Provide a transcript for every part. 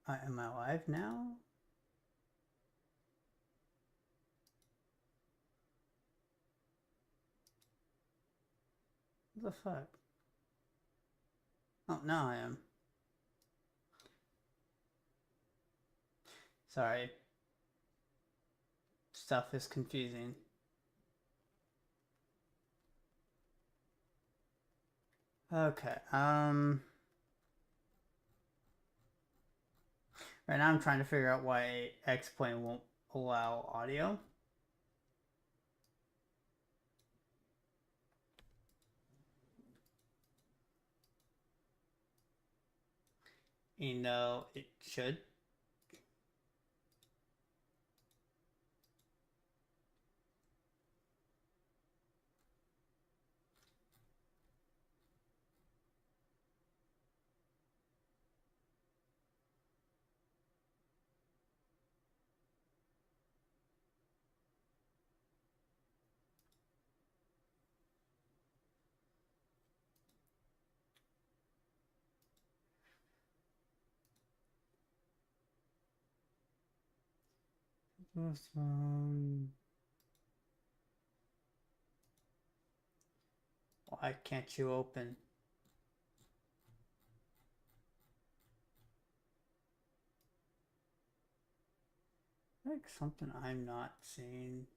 Am I live now? What the fuck? Oh, now I am. Sorry. Stuff is confusing. Okay, right now I'm trying to figure out why X-Plane won't allow audio. You know, it should. Why can't you open? Like something I'm not seeing.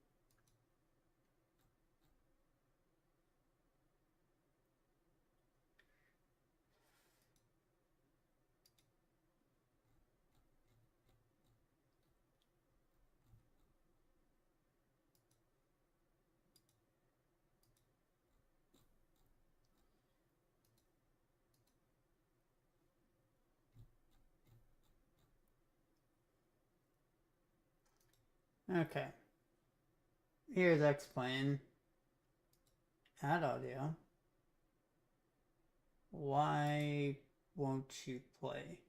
Okay. Here's X-Plane. Add audio. Why won't you play?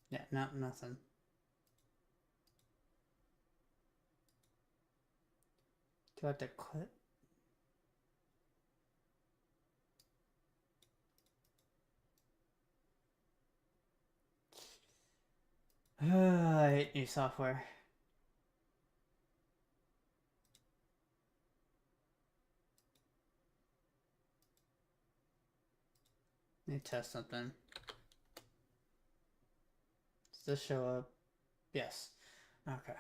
Yeah, nothing. Do I have to quit? I hate new software. Let me test something. Does this show up? Yes. Okay.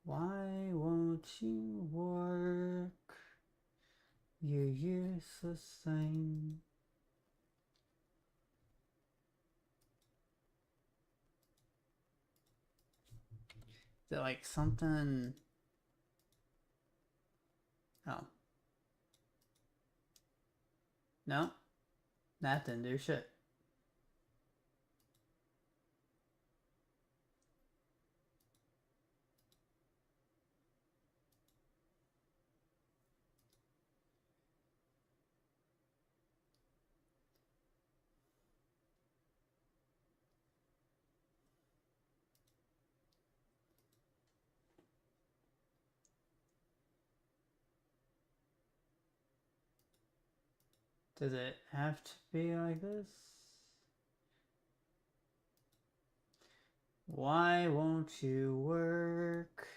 Why won't you work? You useless thing. Is it like something? Oh. No? That didn't do shit. Does it have to be like this? Why won't you work?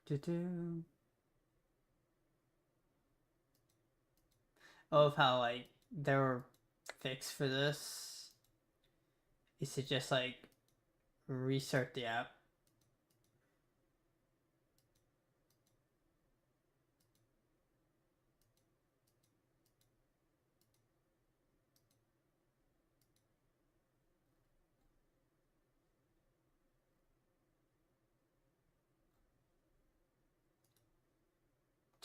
Do-do. Of how like there were fix for this is to just like restart the app.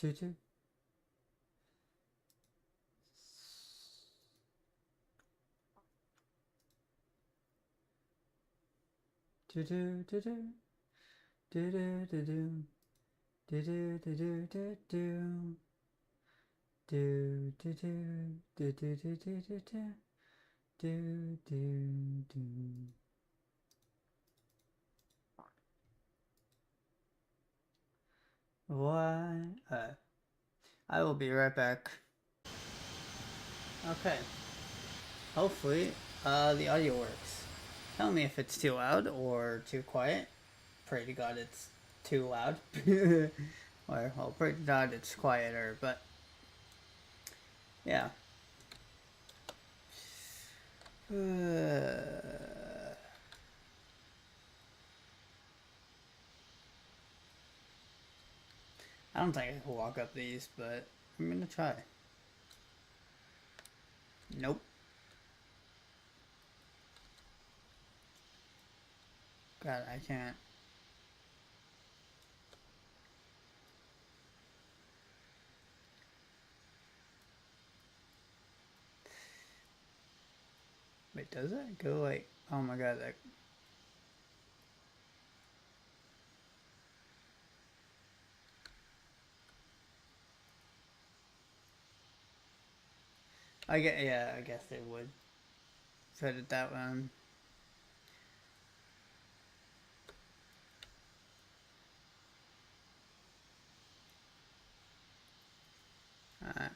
Choo-choo. Do-do, do-do. Do-do-do-do. Do-do-do-do-do-do. Do-do-do. Do-do-do-do-do-do. Do-do-do. Why? I will be right back. Okay. Hopefully, the audio works. Tell me if it's too loud or too quiet. Pray to God it's too loud. Or, well, pray to God it's quieter, but yeah. I don't think I can walk up these, but I'm gonna try. Nope. God, I can't. Wait, does it go like? Oh my God, that. I get. Yeah, I guess they would. Put it that one. Alright.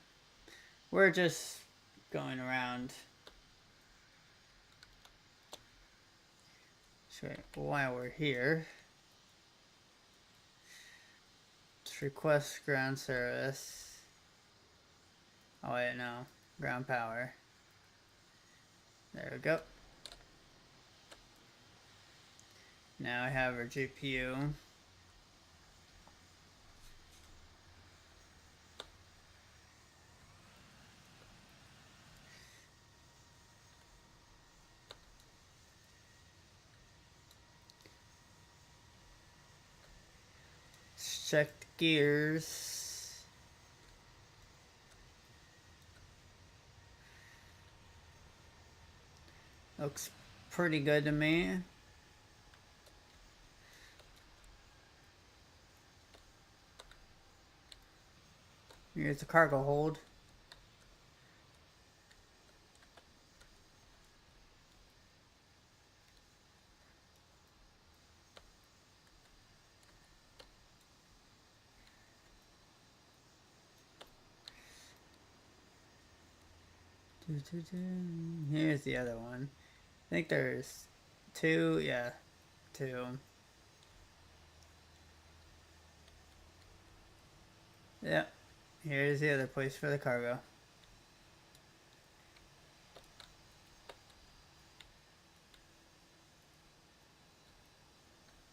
We're just going around. So while we're here, let's request ground service. Oh wait, no. Ground power. There we go. Now I have our GPU. Let's check the gears. Looks pretty good to me. Here's the cargo hold. Here's the other one. I think there's two. Yeah, two. Yep. Here's the other place for the cargo.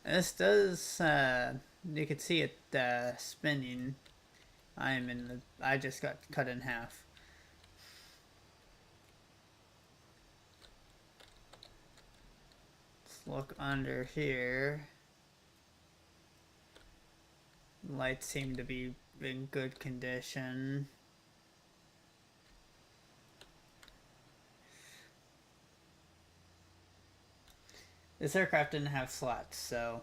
This does, you can see it spinning. I just got cut in half. Let's look under here. Lights seem to be in good condition. This aircraft didn't have slots, so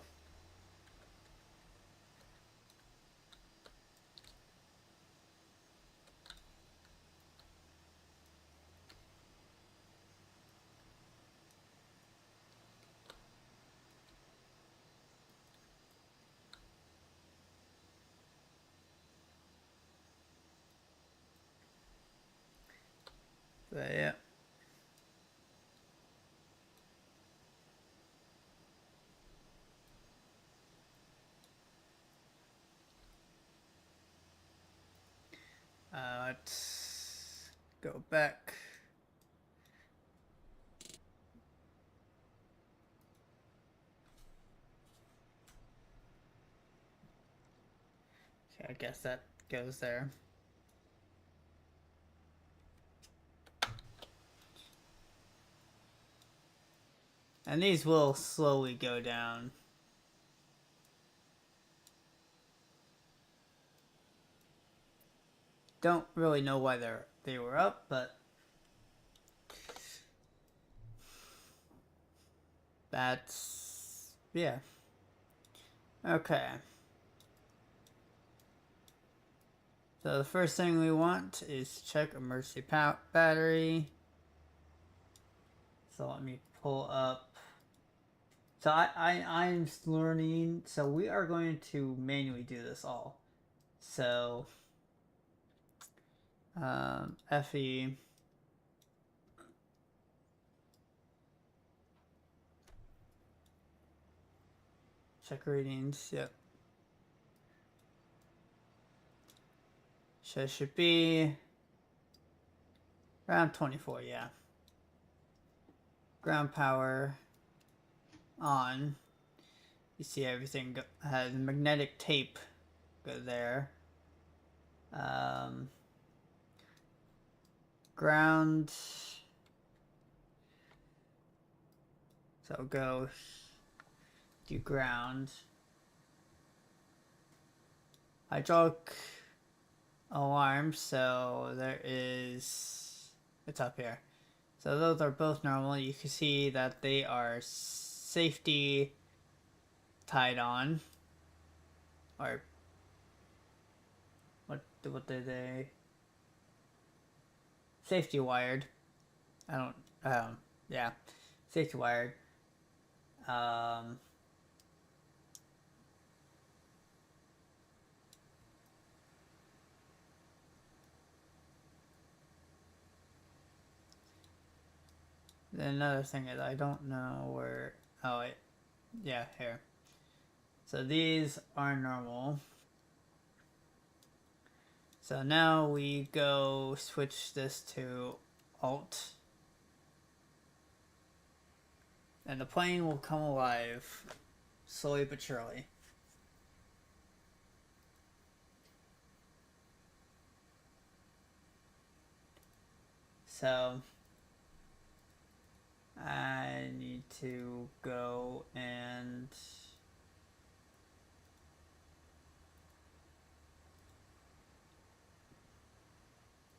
but yeah. Let's go back. I guess that goes there. And these will slowly go down. Don't really know why they were up, but that's, yeah. Okay. So the first thing we want is check emergency battery. So let me pull up. So I'm learning. So we are going to manually do this all. So FE. Check readings. Yep. So it should be around 24. Yeah. Ground power on. You see everything has magnetic tape go there. Ground. So go do ground. Hydraulic alarm. So there is. It's up here. So those are both normal. You can see that they are safety tied on. Or what did they? Safety wired. I don't. Yeah, safety wired. Then another thing is I don't know where. Oh wait, yeah, here. So these are normal. So now we go switch this to Alt. And the plane will come alive, slowly but surely. So I need to go and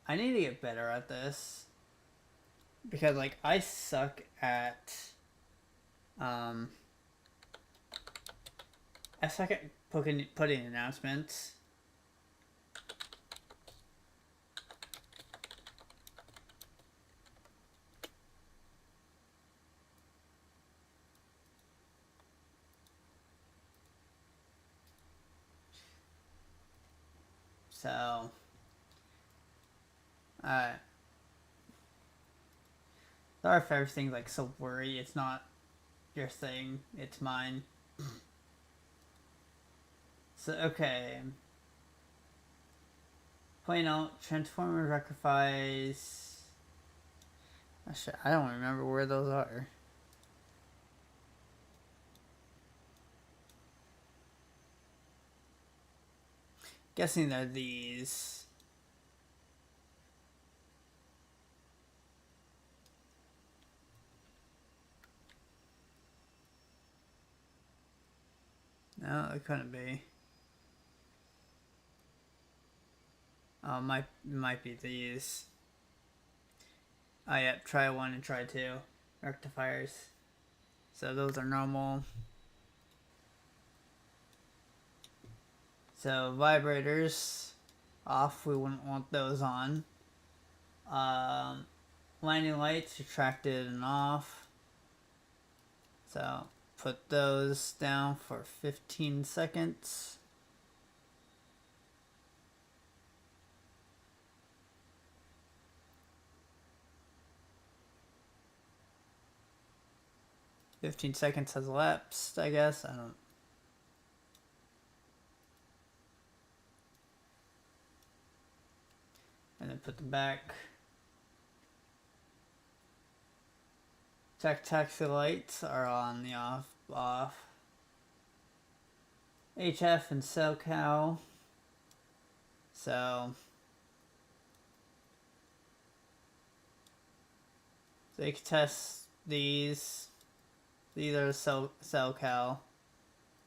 I need to get better at this because like I suck at putting announcements. So sorry if everything's like so blurry. It's not your thing, it's mine. So okay. Plane out, transformer rectifies. Oh, shit, I don't remember where those are. Guessing they're these. No, it couldn't be. Oh, might be these. Oh, yep, try 1 and try 2. Rectifiers. So those are normal. So vibrators off, we wouldn't want those on. Landing lights retracted and off. So put those down for 15 seconds. "15 seconds has elapsed, I guess. I don't. And then put them back. Taxi lights are on the off. HF and SoCal. So you can test these. These are cell cal.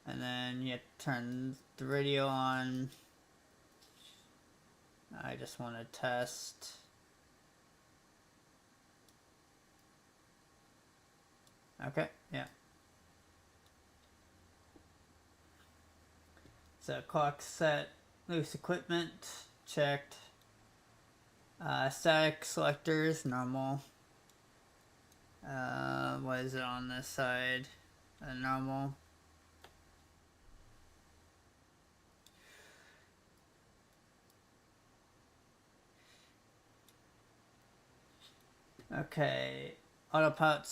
And then you turn the radio on. I just want to test. Okay, yeah. So clock set, loose equipment, checked. Static selectors, normal. What is it on this side? Normal. Okay, autopilot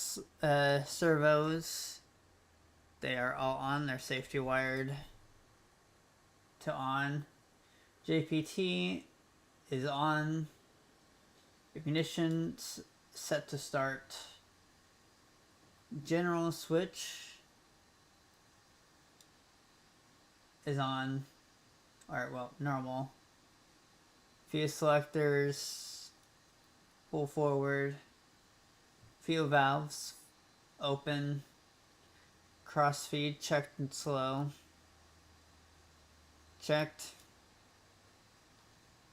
servos, they are all on. They're safety wired to on. JPT is on. Ignition set to start. General switch is on. Alright, well, normal. Fuse selectors, pull forward. Fuel valves, open. Crossfeed, checked and slow. Checked.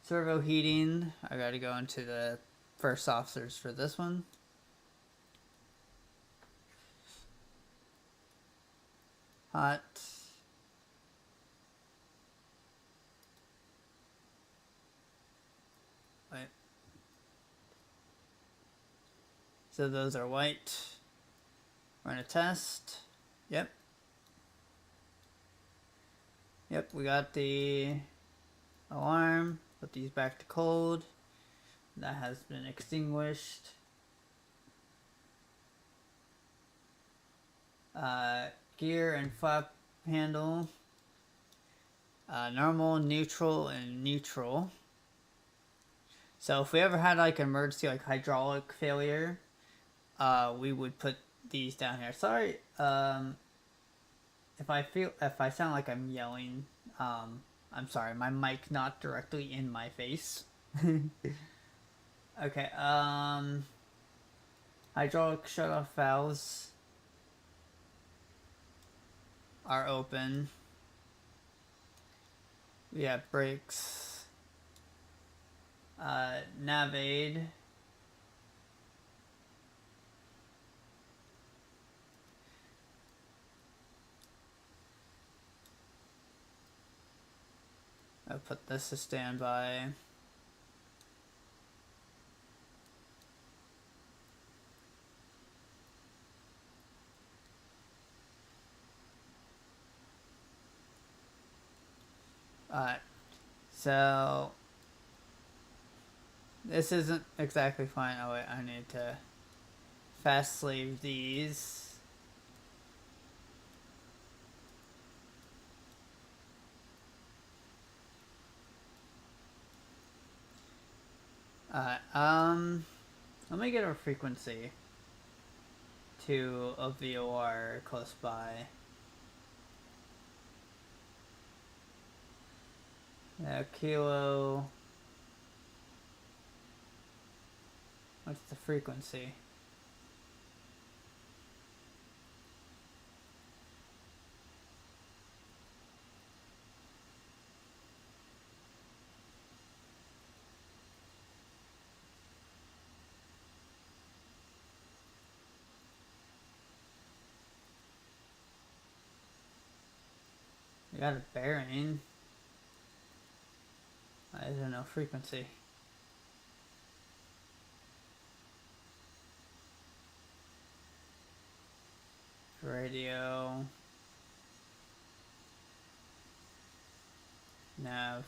Servo heating, I gotta go into the first officers for this one. Hot. Wait. So those are white. We're gonna test. Yep. Yep, we got the alarm. Put these back to cold. That has been extinguished. Gear and flap handle. Normal, neutral, and neutral. So if we ever had like an emergency, like hydraulic failure, we would put these down here. Sorry, if I sound like I'm yelling, I'm sorry. My mic not directly in my face. Okay. Hydraulic shutoff valves are open. We have brakes. Nav aid. I'll put this to standby. Alright, so this isn't exactly fine. Oh wait, I need to fast sleeve these. Let me get a frequency to a VOR close by. Kilo. What's the frequency? We got a bearing. I don't know frequency. Radio. Nav.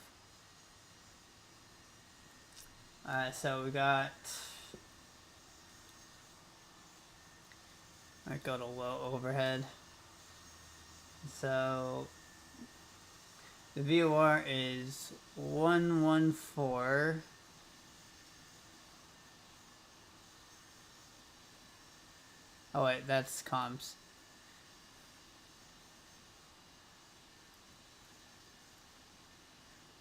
So we got. I go to low overhead. So the VOR is 114. Oh wait, that's comms.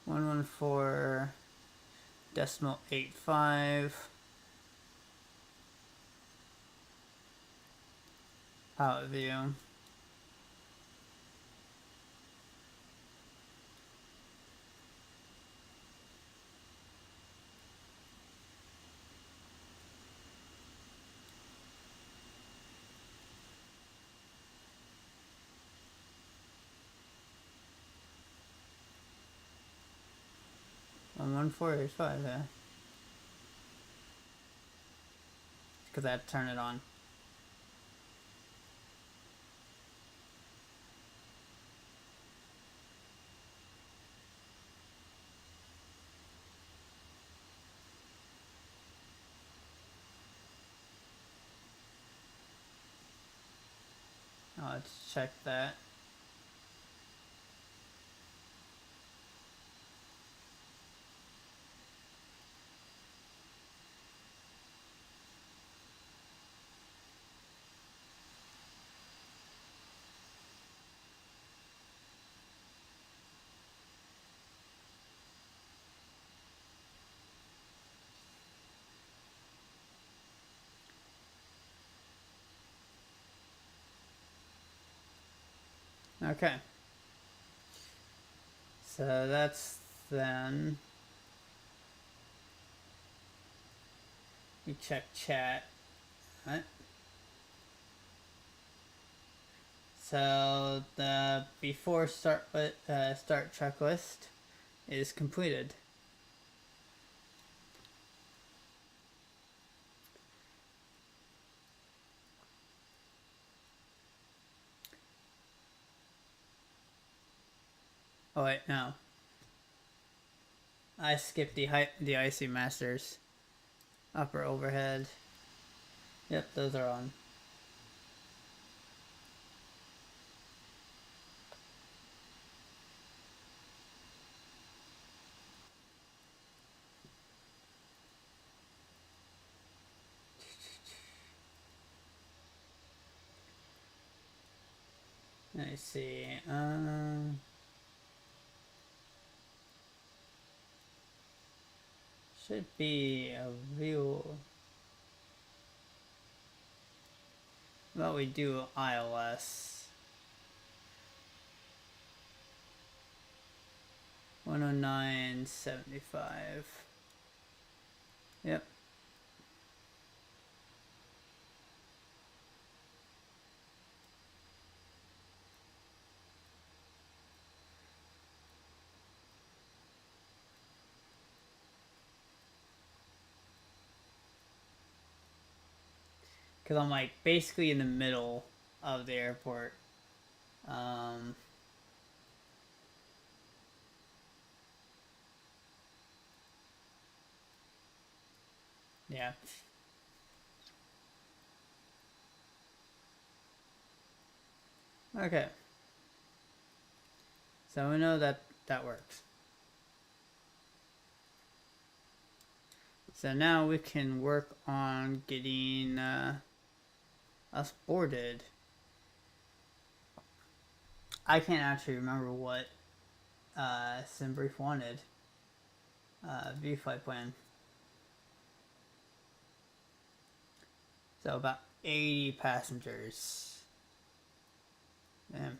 114.85. Out view. On 1485, yeah. Because I had to turn it on. Let's check that. Okay. So that's then. We check chat. Right. So the before start checklist is completed. Oh wait, no. I skipped the IC masters. Upper overhead. Yep, those are on. Let me see. Should be a view. Well, we do ILS. 109.75. Yep. Because I'm like basically in the middle of the airport. Yeah. Okay. So we know that that works. So now we can work on getting us boarded. I can't actually remember what Simbrief wanted. View flight plan. So about 80 passengers. Damn.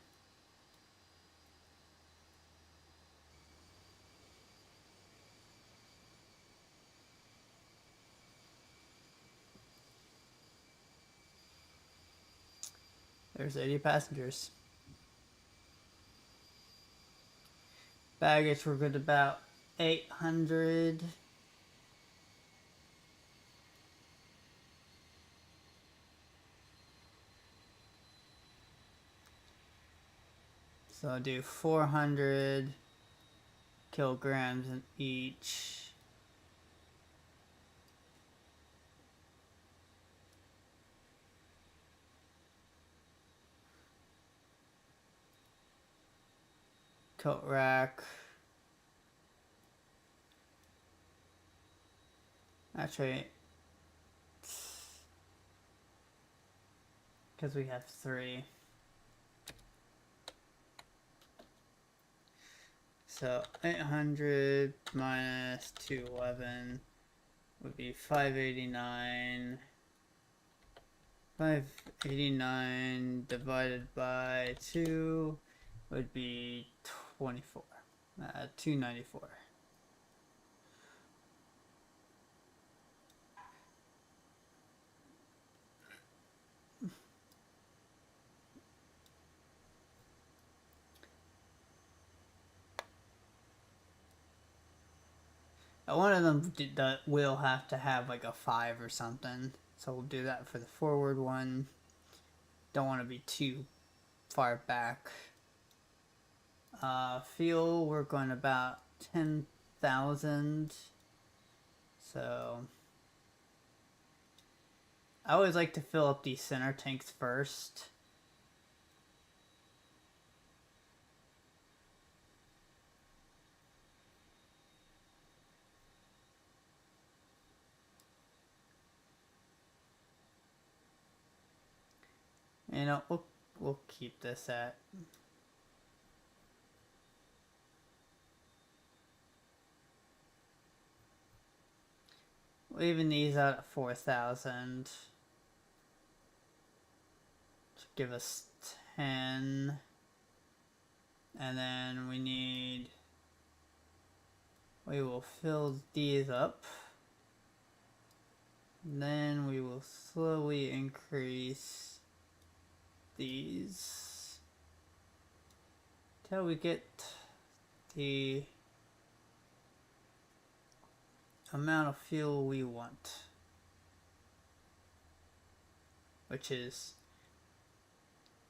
There's 80 passengers. Baggage, we're good about 800. So I'll do 400 kilograms in each. Coat rack. Actually, because we have 3. So 800 minus 211 would be 589. 589 divided by 2 would be 24. 294. One of them will have to have like a 5 or something. So we'll do that for the forward one. Don't want to be too far back. Fuel, we're going about 10,000. So I always like to fill up these center tanks first. You know, we'll keep this at. Leaving these out at 4,000. To give us 10. And then we will fill these up. Then we will slowly increase these till we get the amount of fuel we want, which is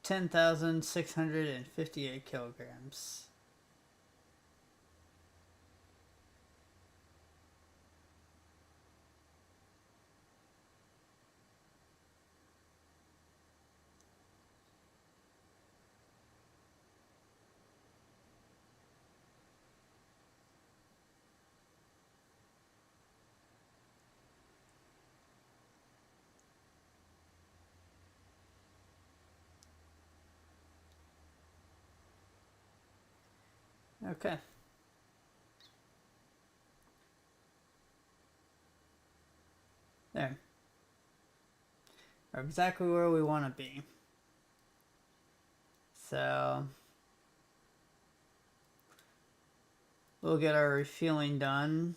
10,658 kilograms. Okay. There. We're exactly where we want to be. So we'll get our refueling done.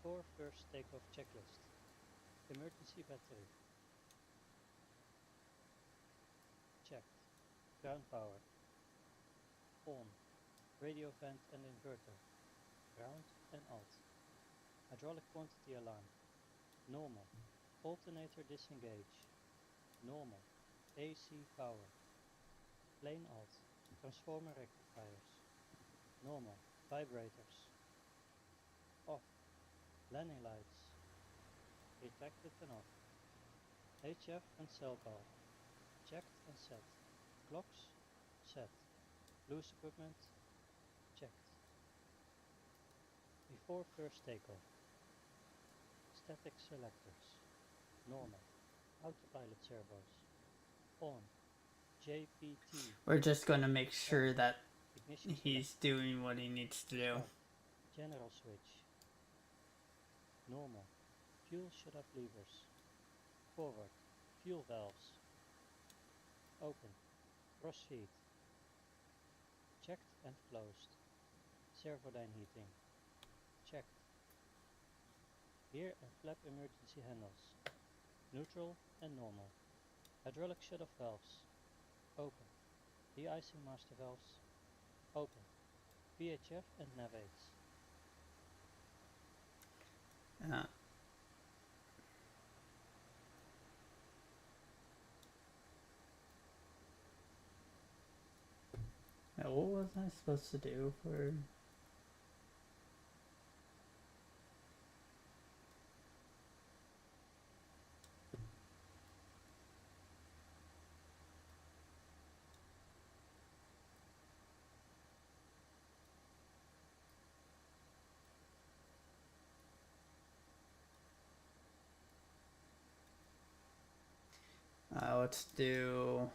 Before first takeoff checklist. Emergency battery. Checked. Ground power. On. Radio vent and inverter. Ground and alt. Hydraulic quantity alarm. Normal. Alternator disengage. Normal. AC power. Plain alt. Transformer rectifiers. Normal. Vibrators. Off. Landing lights. Retracted and off. HF and cell valve. Checked and set. Clocks. Set. Loose equipment. Checked. Before first takeoff. Static selectors. Normal. Autopilot servos. On. JPT. We're just going to make sure that Ignition he's doing what he needs to do. Off. General switch. Normal. Fuel shut-off levers. Forward. Fuel valves. Open. Cross feed. Checked and closed. Servodyne heating. Checked. Rear and flap emergency handles. Neutral and normal. Hydraulic shut-off valves. Open. De-icing master valves. Open. VHF and nav aids. Now, what was I supposed to do for... let's do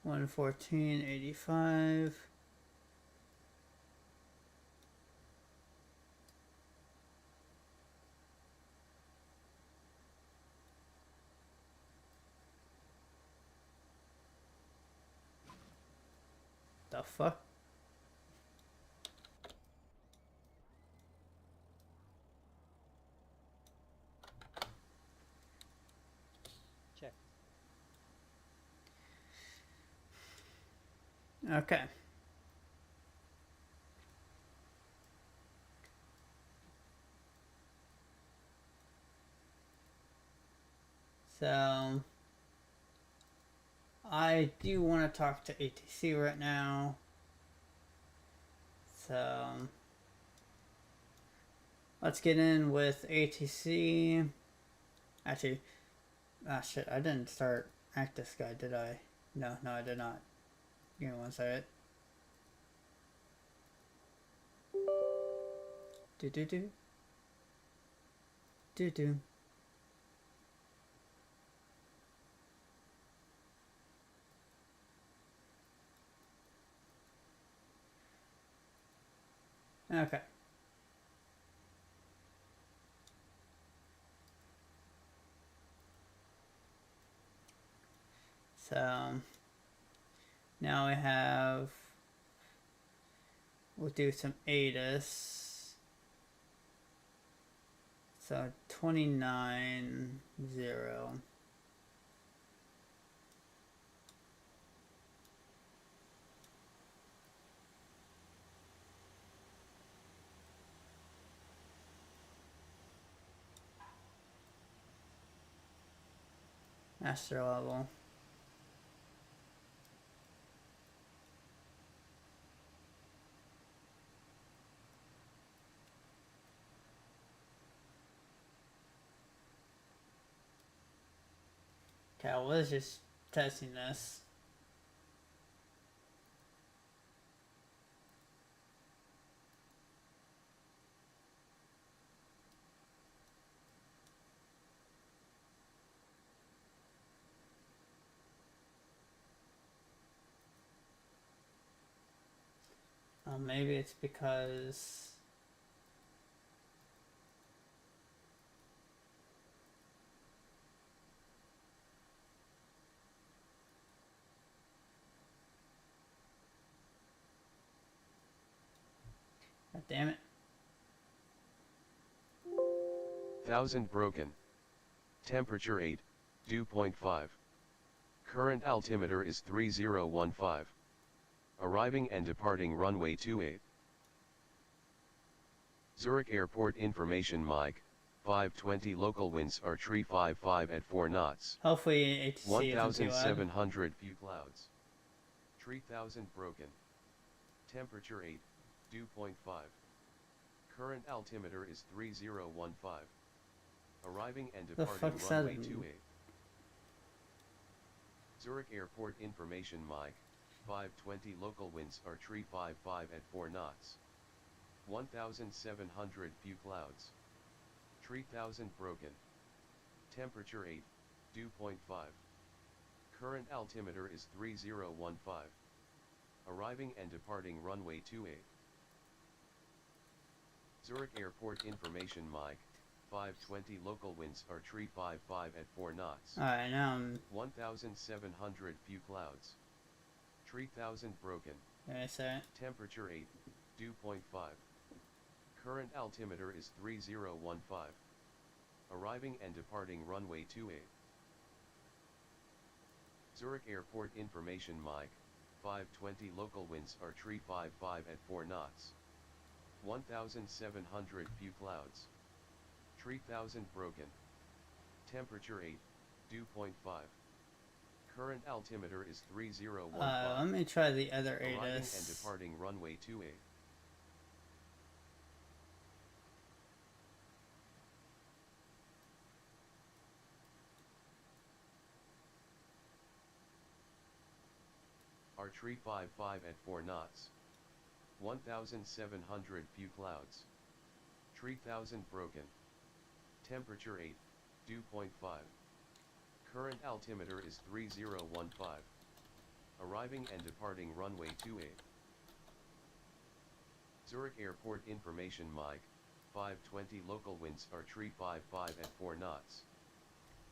114.85. The fuck? Check. Okay. So I do want to talk to ATC right now. So let's get in with ATC. Actually, ah shit, I didn't start act this guy, did I? No, I did not. Give me one second. Do do do. Do do. Okay. So now we have, we'll do some ATIS. So 29.0. Master level. Okay, well, let's just testing this. Maybe it's because God damn it. 1000 broken. Temperature 8, dew point 5. Current altimeter is 3015. Arriving and departing runway 28. Zurich Airport information Mike, 520 local winds are 355 at 4 knots. Hopefully ATC isn't too loud. 1700 few clouds. 3000 broken. Temperature 8, dew point 5. Current altimeter is 3015. Arriving and The departing fuck's runway that? 28. Zurich Airport information Mike, 520 local winds are 355 at 4 knots. 1700 few clouds. 3000 broken. Temperature 8, dew point 5. Current altimeter is 3015. Arriving and departing runway 28. Zurich Airport information Mike, 520 local winds are 355 at 4 knots. Alright, now I'm... 1700 few clouds. 3000 broken. Give me a second. Temperature 8, dew point 5. Current altimeter is 3015. Arriving and departing runway 28. Zurich Airport information Mike, 520 local winds are 355 at 4 knots. 1700 few clouds. 3000 broken. Temperature 8, dew point 5. Current altimeter is 3015. Let me try the other Arriving ATIS. and departing runway 28. R355 at 4 knots. 1700 few clouds. 3000 broken. Temperature 8, dew point 5. Current altimeter is 3015. Arriving and departing runway 28. Zurich Airport information Mike, 520 local winds are 355 at 4 knots.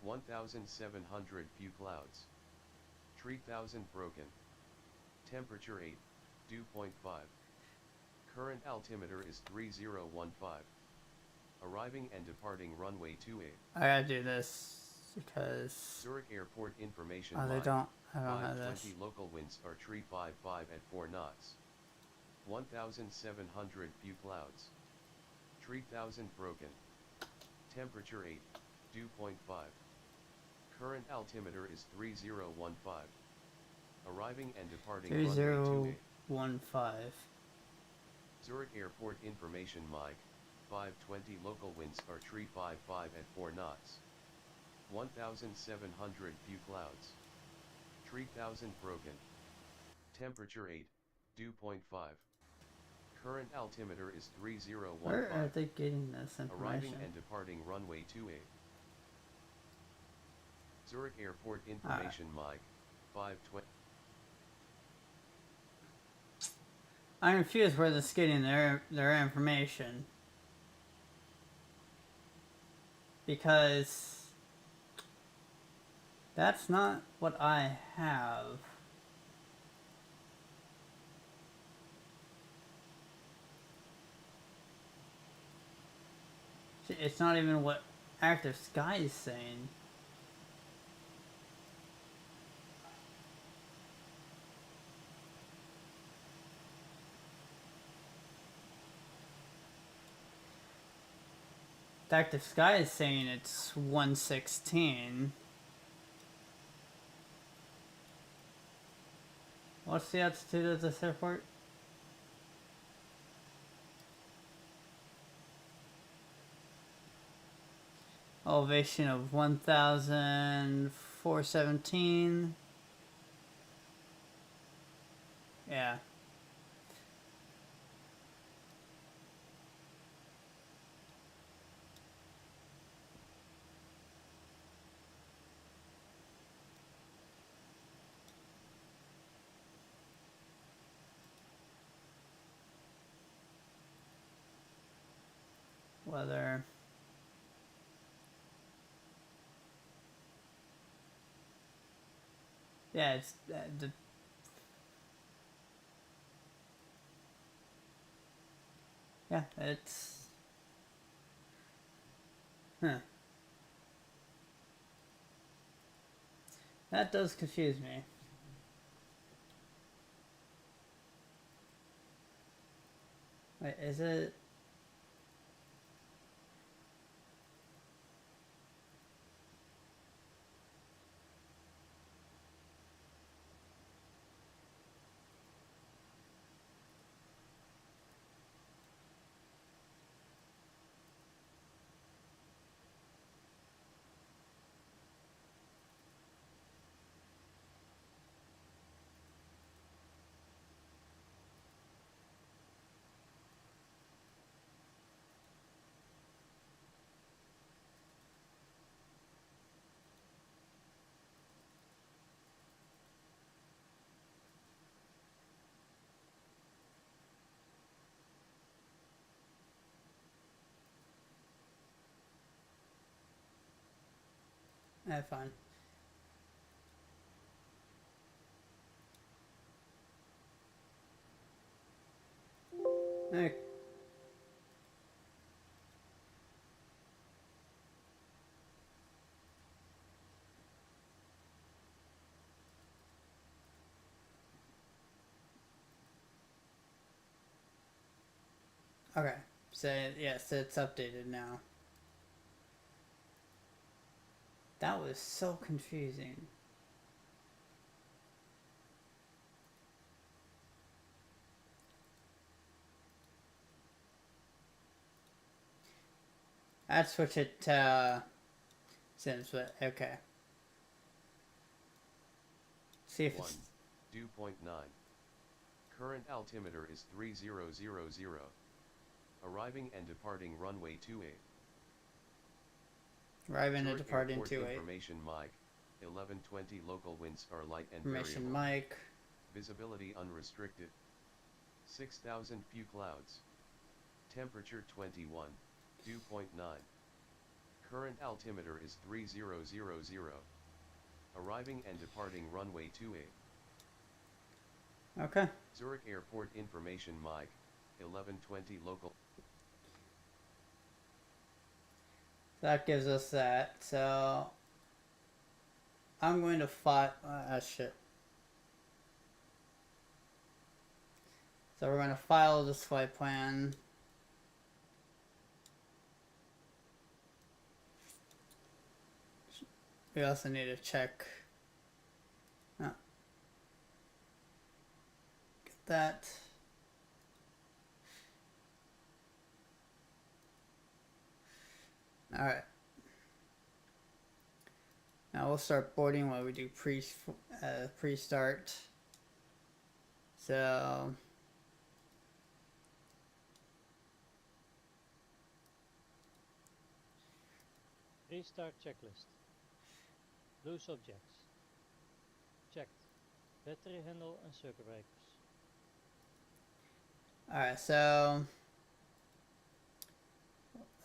1,700 few clouds. 3,000 broken. Temperature 8, dew point 5. Current altimeter is 3015. Arriving and departing runway 28. I gotta do this because Zurich Airport information I Mike, don't have this. 520 local winds are 355 at 4 knots. 1,700 few clouds. 3,000 broken. Temperature 8, dew point 5. Current altimeter is 3015. Arriving and departing runway 3015. Zurich Airport information Mike, 520 local winds are 355 at 4 knots. 1,700 few clouds. 3,000 broken. Temperature 8, dew point 5. Current altimeter is 3015. Where are they getting this information? Arriving and departing runway 28. Zurich Airport information Mike, 520. I'm confused where they're getting their information. Because that's not what I have. It's not even what Active Sky is saying. Active Sky is saying it's 116. What's the altitude of this airport? Elevation of 1,417. Yeah. Weather. Yeah, it's yeah, it's that does confuse me. Wait, is it? Fine. Okay. Okay. So yes, it's updated now. That was so confusing. I'd switch it to Sims, but okay. See if 1, it's dew point 9. Current altimeter is 3000. Arriving and departing runway 28. arriving and Zurich departing Airport 28. information Mike, 1120 local winds are light and Information variable. mic. Visibility unrestricted. 6,000 few clouds. Temperature 21. Dew point 9. Current altimeter is 3000. Arriving and departing runway 28. Okay. Zurich Airport information mic. 1120 local. That gives us that. So I'm going to file. Shit. So we're going to file this flight plan. We also need to check. Get that. All right. Now we'll start boarding while we do pre-start. So Restart checklist. Loose objects. Checked. Battery handle and circuit breakers. alright, so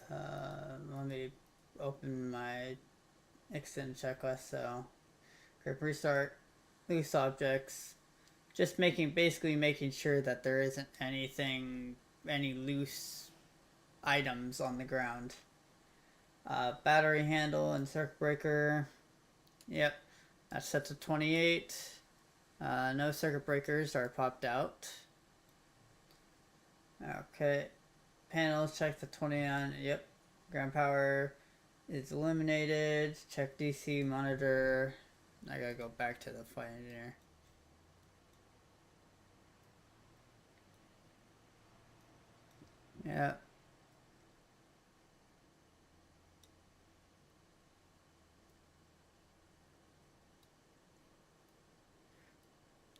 let me open my extended checklist. So restart, loose objects, just basically making sure that there isn't any loose items on the ground. Battery handle and circuit breaker, yep, that's set to 28. No circuit breakers are popped out. Okay, panels check the 29. Yep, ground power is eliminated. Check DC monitor. I gotta go back to the flight engineer. Yeah.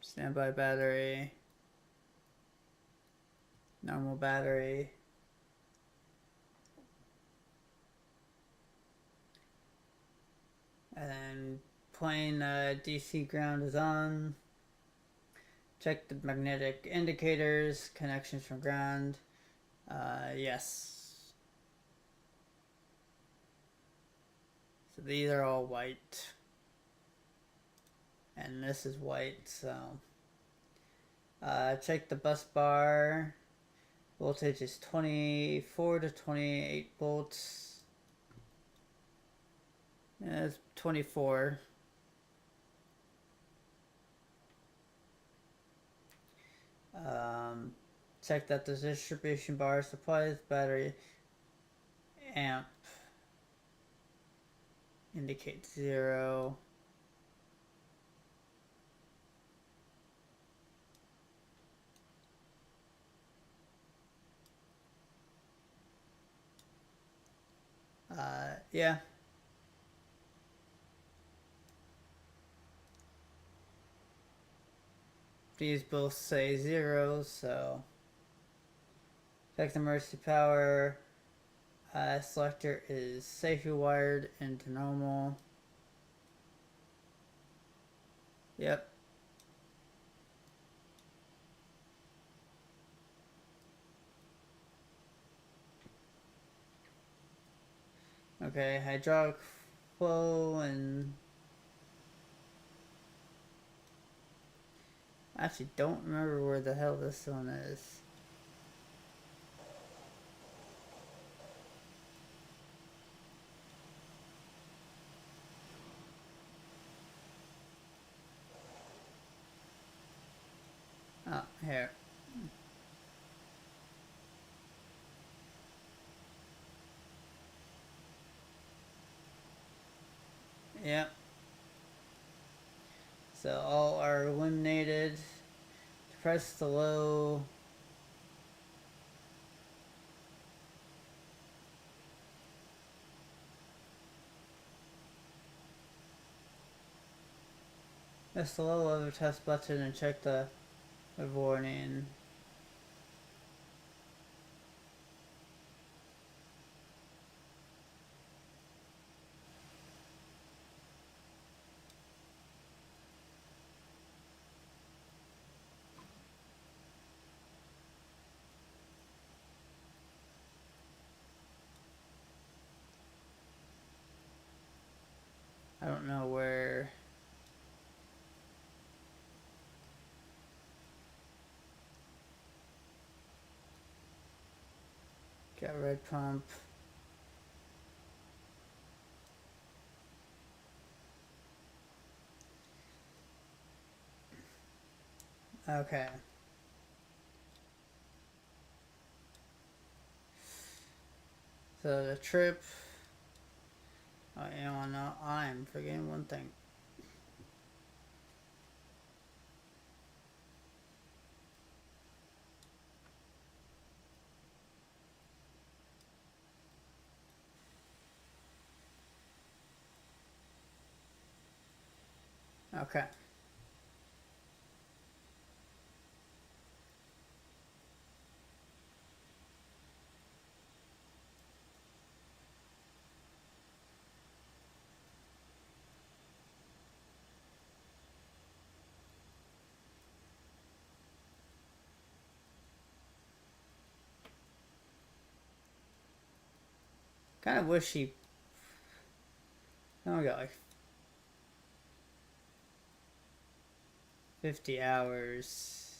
Standby battery. Normal battery. And then plane DC ground is on. Check the magnetic indicators, connections from ground. Yes. So these are all white. And this is white, so. Check the bus bar. Voltage is 24 to 28 volts. Yeah, it's 24. Check that the distribution bar supplies battery amp indicates 0. Yeah. These both say 0, so check the emergency power. Selector is safely wired into normal. Yep. Okay, hydraulic flow and I actually don't remember where the hell this one is. Oh, here. Yep. So all are eliminated. Press the low. Press the low level test button and check the warning. Got red pump. Okay. So the trip. Oh, you know, no, I'm forgetting one thing. Okay. Kind of wish he. Oh, we got like 50 hours.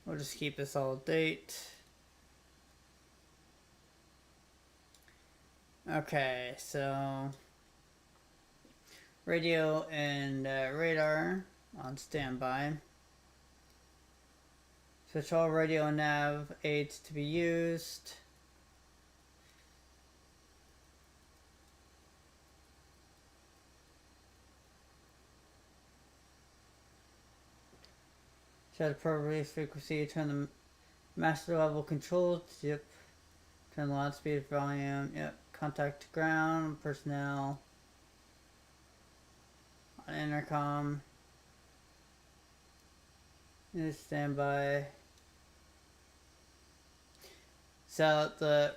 We'll just keep this all date. Okay, so radio and radar on standby. Switch all radio and nav aids to be used. Set appropriate frequency, turn the master level control, yep. Turn the loud speed, volume, yep. Contact to ground, personnel. On intercom. Standby. So the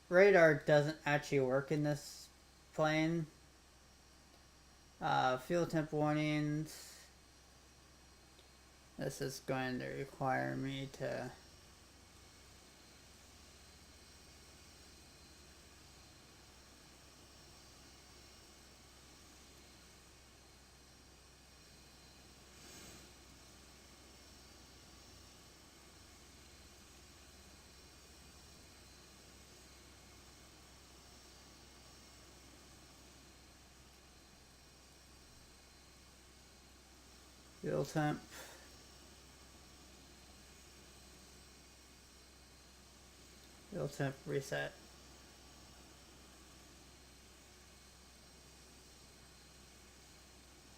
radar doesn't actually work in this plane. Fuel temp warnings. This is going to require me to fuel temp. Fuel temp reset.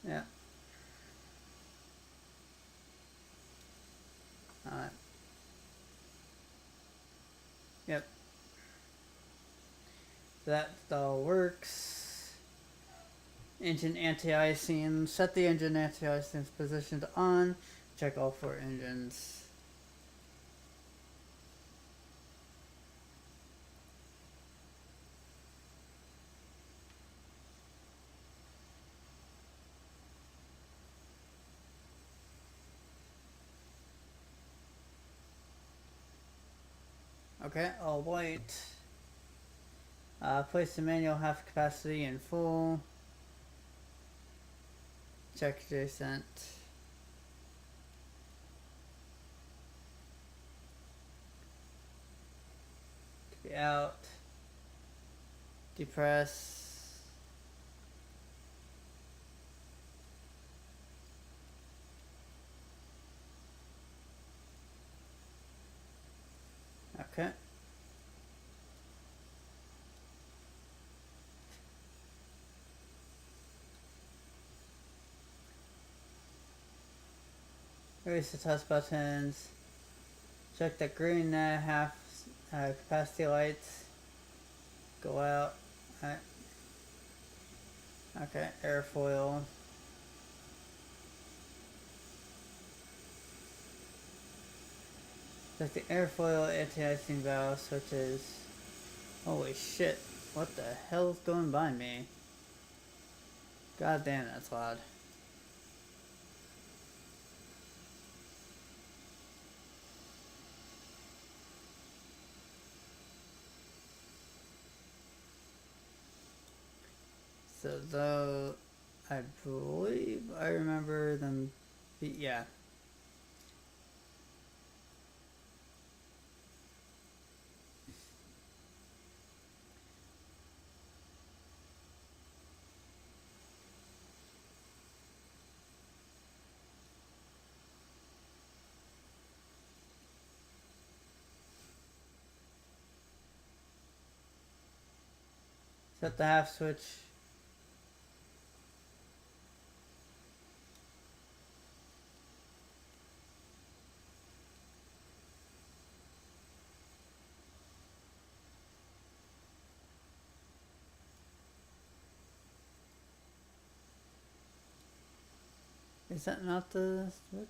Yeah. Alright. Yep. That all works. Engine anti-icing. Set the engine anti-icing's position to on. Check all 4 engines. Okay, I'll wait. Place the manual half capacity in full. Check adjacent. To be out. Depress. Okay. Release the test buttons. Check the green half capacity lights. Go out. Alright. Okay, airfoil. Check the airfoil anti-icing valve switches. Holy shit. What the hell's going by me? God damn, that's loud. So though, I believe I remember them, yeah. Put the half switch. Is that not the switch?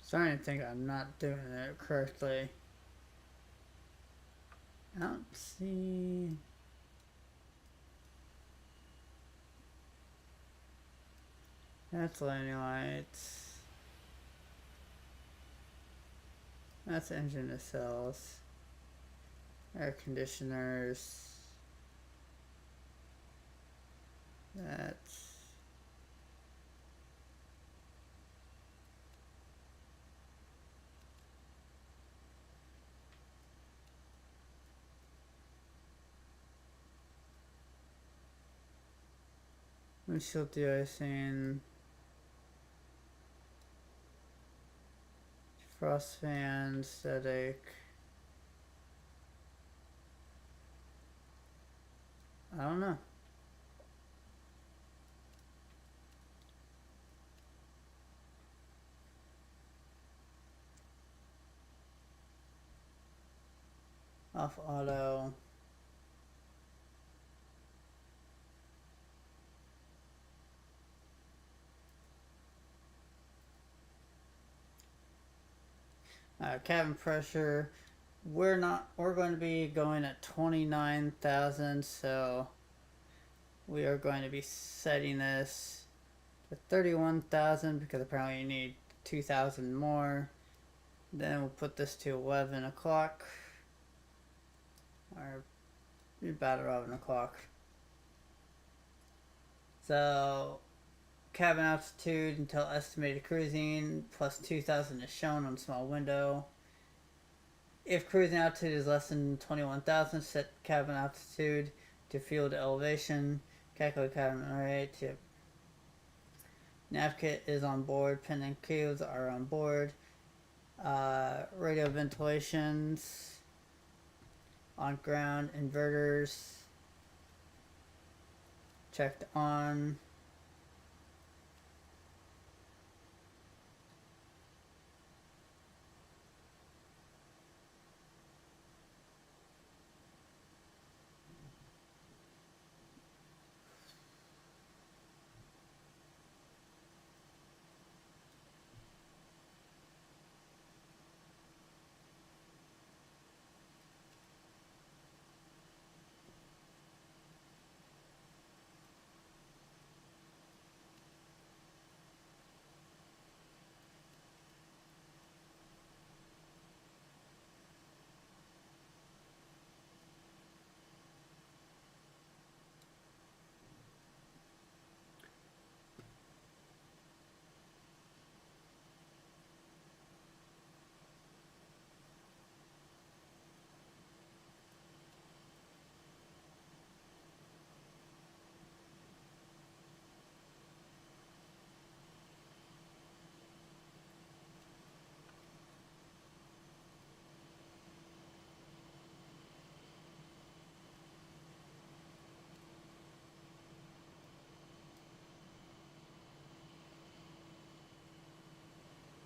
Starting to think I'm not doing it correctly. I don't see. That's landing lights. That's engine nacelles. Air conditioners. That's. Windshield de-icing. Frost fan, static. I don't know. Off auto. Cabin pressure. We're going to be going at 29,000, so we are going to be setting this to 31,000 because apparently you need 2,000 more. Then we'll put this to 11 o'clock. Or about 11 o'clock. So cabin altitude until estimated cruising plus 2,000 is shown on small window. If cruising altitude is less than 21,000, set cabin altitude to field elevation. Calculate cabin rate. Yep. Nav kit is on board. Pen and cubes are on board. Radio ventilations. On ground inverters. Checked on.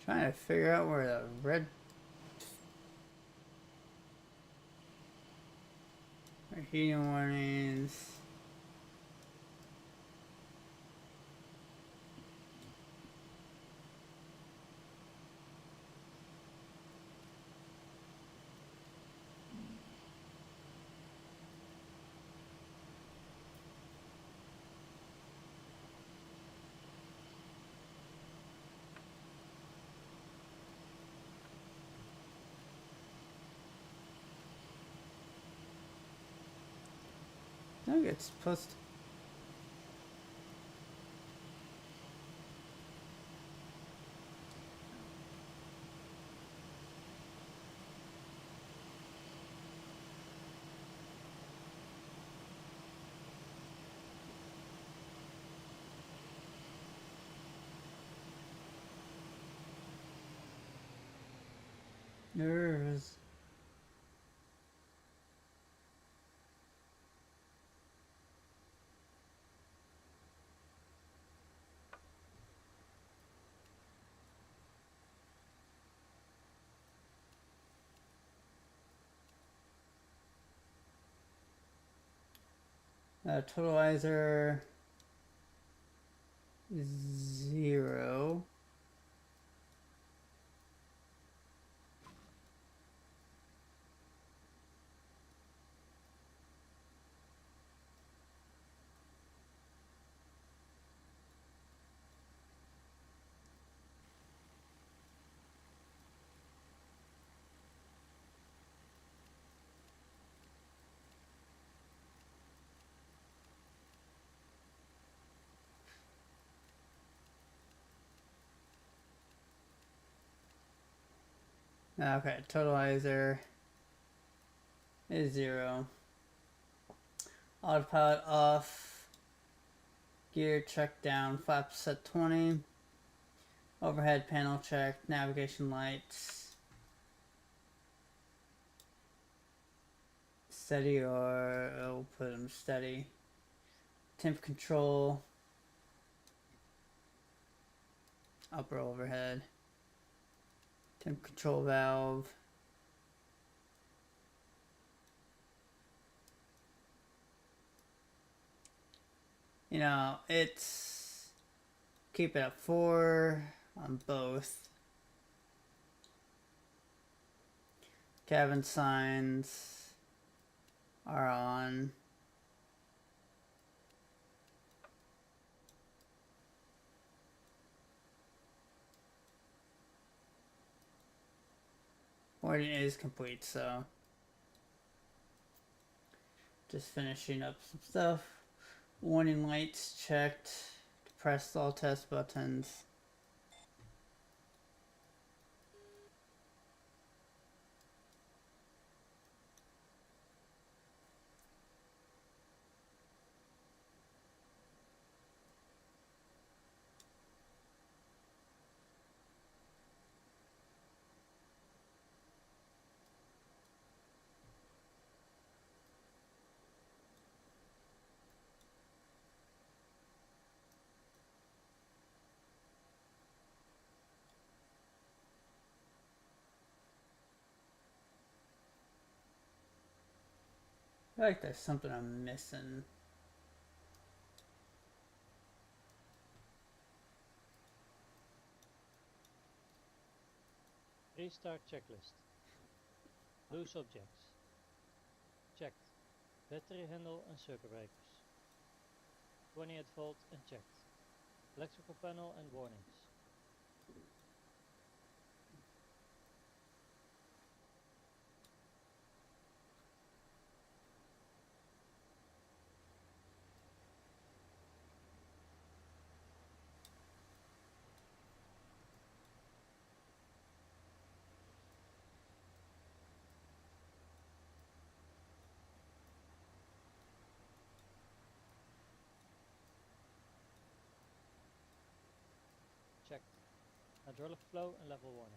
Trying to figure out where the red heating warnings. I think it's supposed to. There's. Totalizer 0. Okay, totalizer is 0. Autopilot off. Gear check down. Flaps set 20. Overhead panel check. Navigation lights. Steady or we'll put them steady. Temp control. Upper overhead. Temp control valve. You know, it's keep it at 4 on both. Cabin signs are on. Boarding is complete, so just finishing up some stuff. Warning lights checked. Press all test buttons. I feel like there's something I'm missing. Restart checklist. Loose objects. Checked. Battery handle and circuit breakers. 28 volt and checked. Electrical panel and warnings. Checked. Hydraulic flow and level warnings.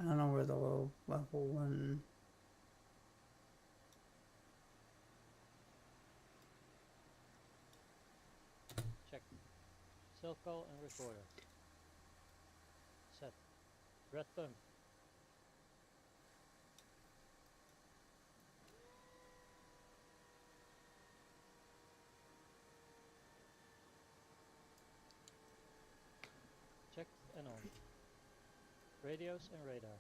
I don't know where the low level one. Check. Cell call and recorder. Set. Red pump. Checked and on. Radios and radar.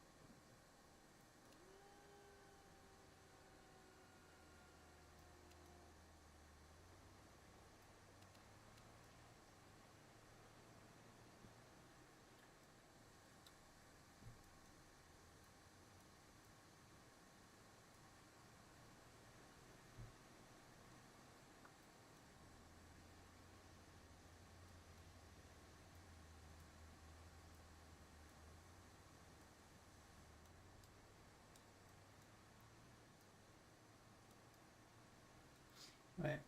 Wait,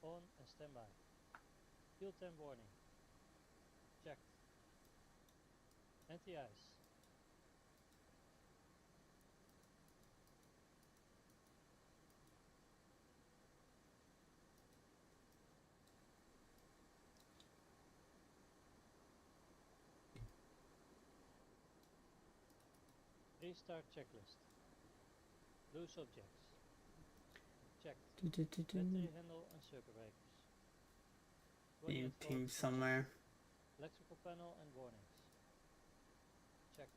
On and standby. Fuel tank warning. Checked. Anti-ice. Restart checklist. Loose objects. Checked. Battery handle and circuit breakers. 28 being volts pinged and somewhere. electrical panel and warnings. Checked.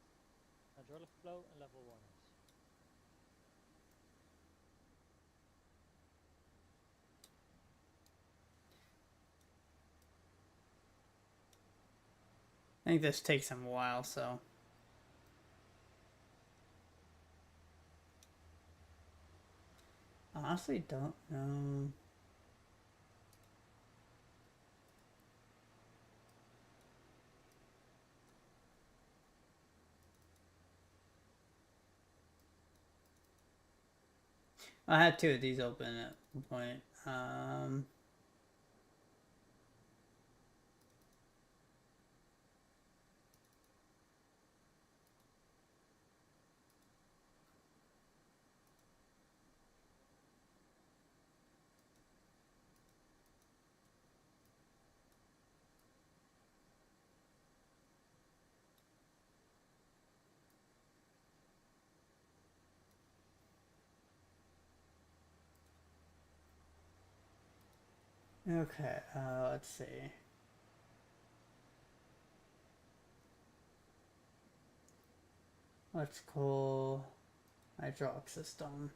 Hydraulic flow and level warnings. I think this takes him a while, so. I honestly don't know. I had two of these open at one point. Okay, let's see. Let's call hydraulic system.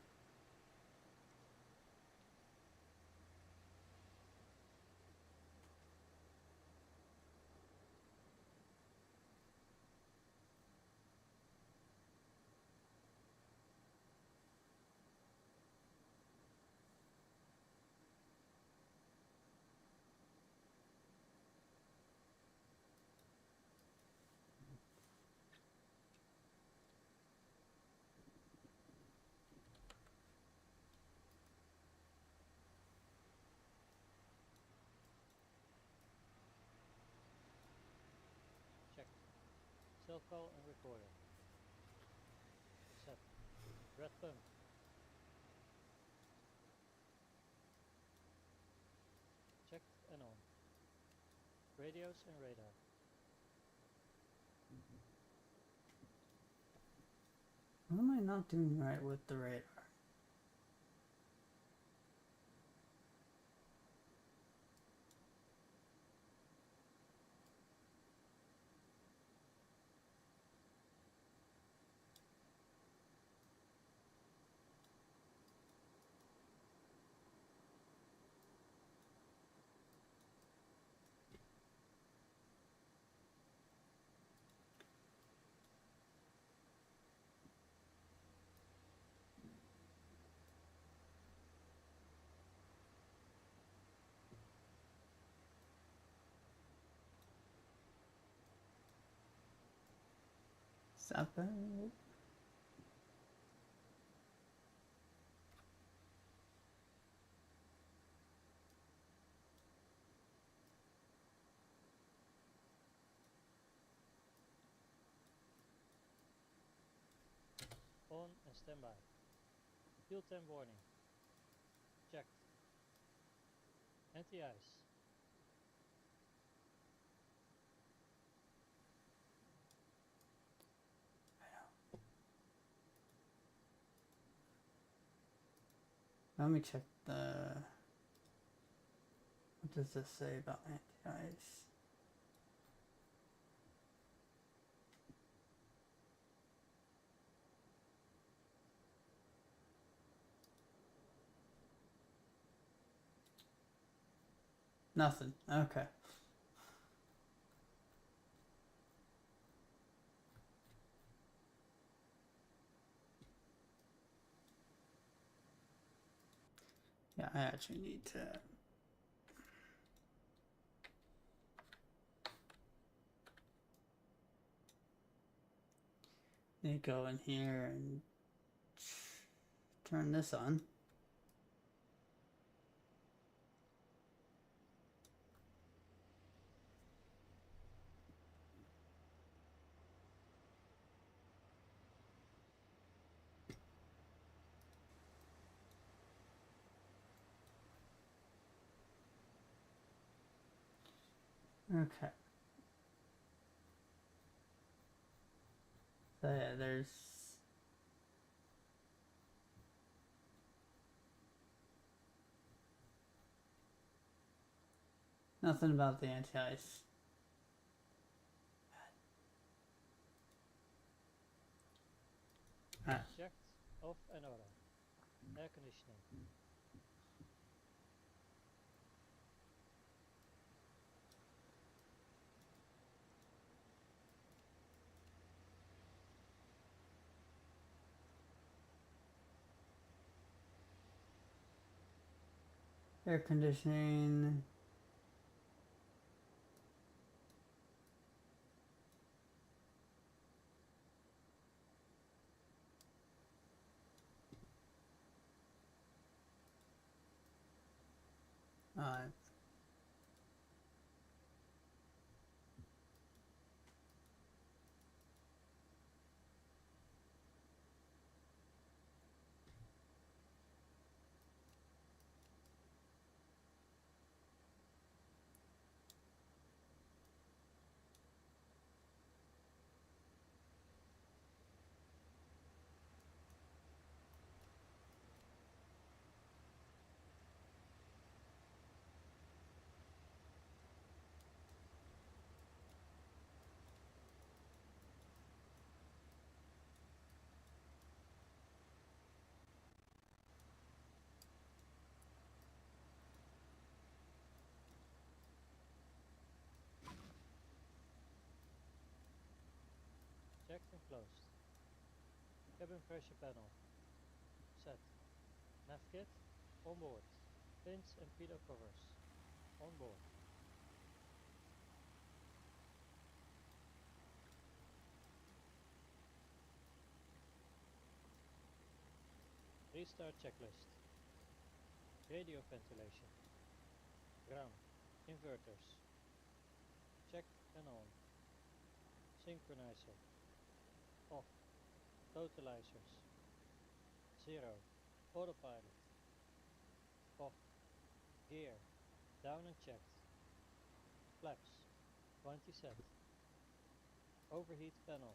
Checked. Cell call and recorder. Set. Red pump. Checked and on. Radios and radar. What am I not doing right with the radar? Zappa. On and standby. Field 10 warning. Checked. Anti-ice. Let me check the. What does this say about anti-ice? Nothing. Okay. Yeah, I actually need to. Need to go in here and turn this on. Okay. So yeah, there's nothing about the anti-ice. Ah, Checked. Off and order. Air conditioning. air conditioning. Uh, Checked and closed. Cabin pressure panel. Set. Nav kit. On board. Pins and pitot covers. On board. Restart checklist. Radio ventilation. Ground. Inverters. Checked and on. Synchronizer. Off. Totalizers. 0. Autopilot. Off. Gear. Down and checked. Flaps. 20 set. Overheat panel.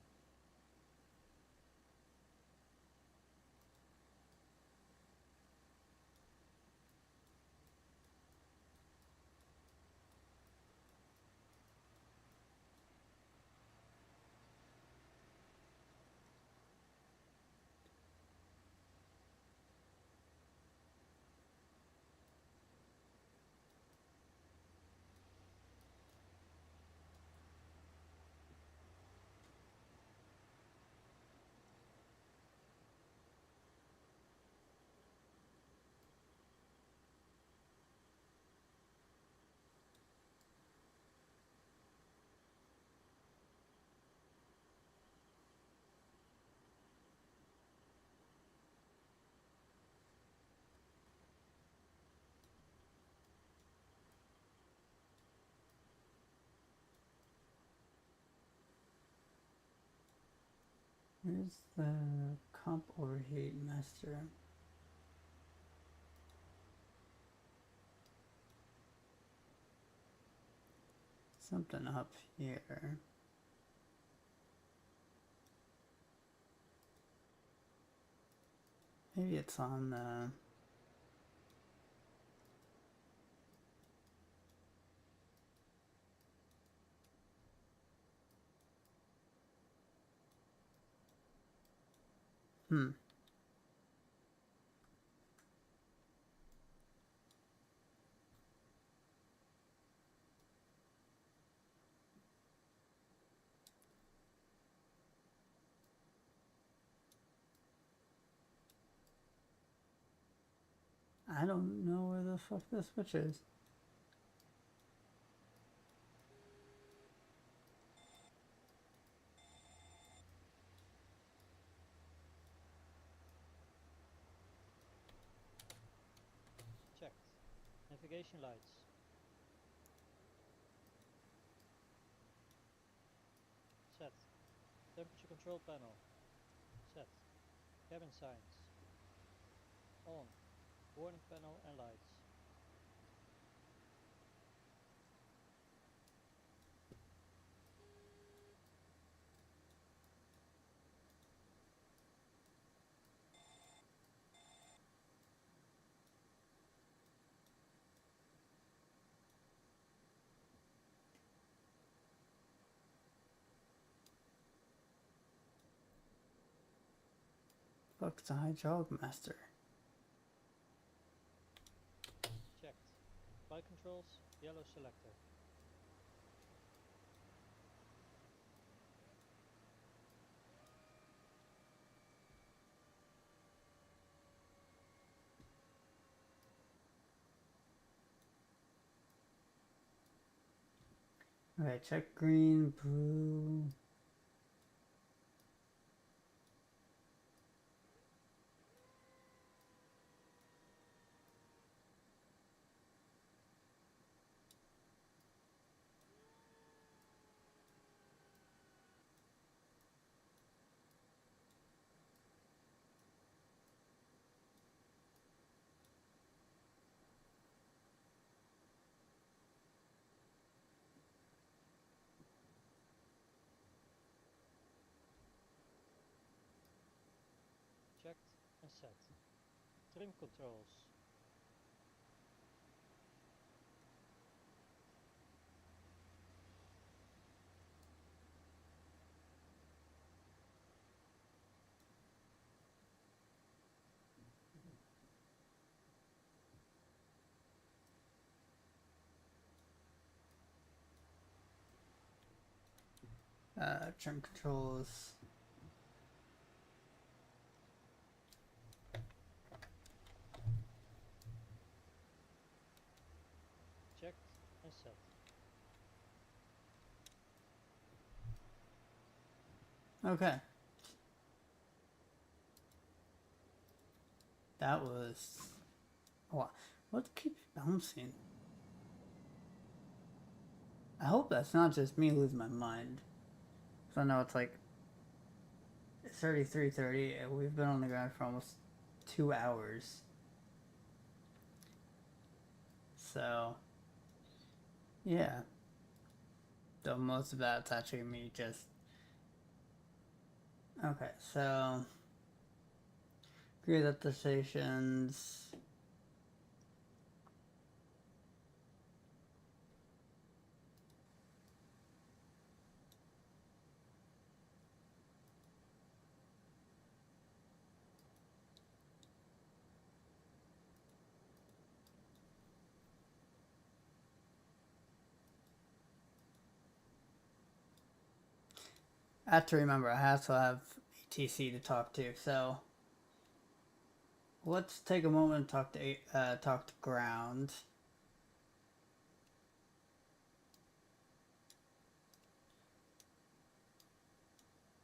Where's the comp overheat master? Something up here. Maybe it's on the... I don't know where the fuck this switch is. Checked. Navigation lights. Set. Temperature control panel. Set. Cabin signs. On. Warning panel and lights. Fuck's the hydraulic master. Checked. Flight controls. Yellow selector. Okay, check green, blue. Checked and set. Trim controls. Trim controls. Checked and set. Okay. That was... What keeps bouncing? I hope that's not just me losing my mind. So I know it's like 33:30 and we've been on the ground for almost 2 hours. So, yeah. Though most of that's actually me just... Okay, so... Agree that the stations... I have to remember, I have to have ETC to talk to, so... Let's take a moment and talk to ground.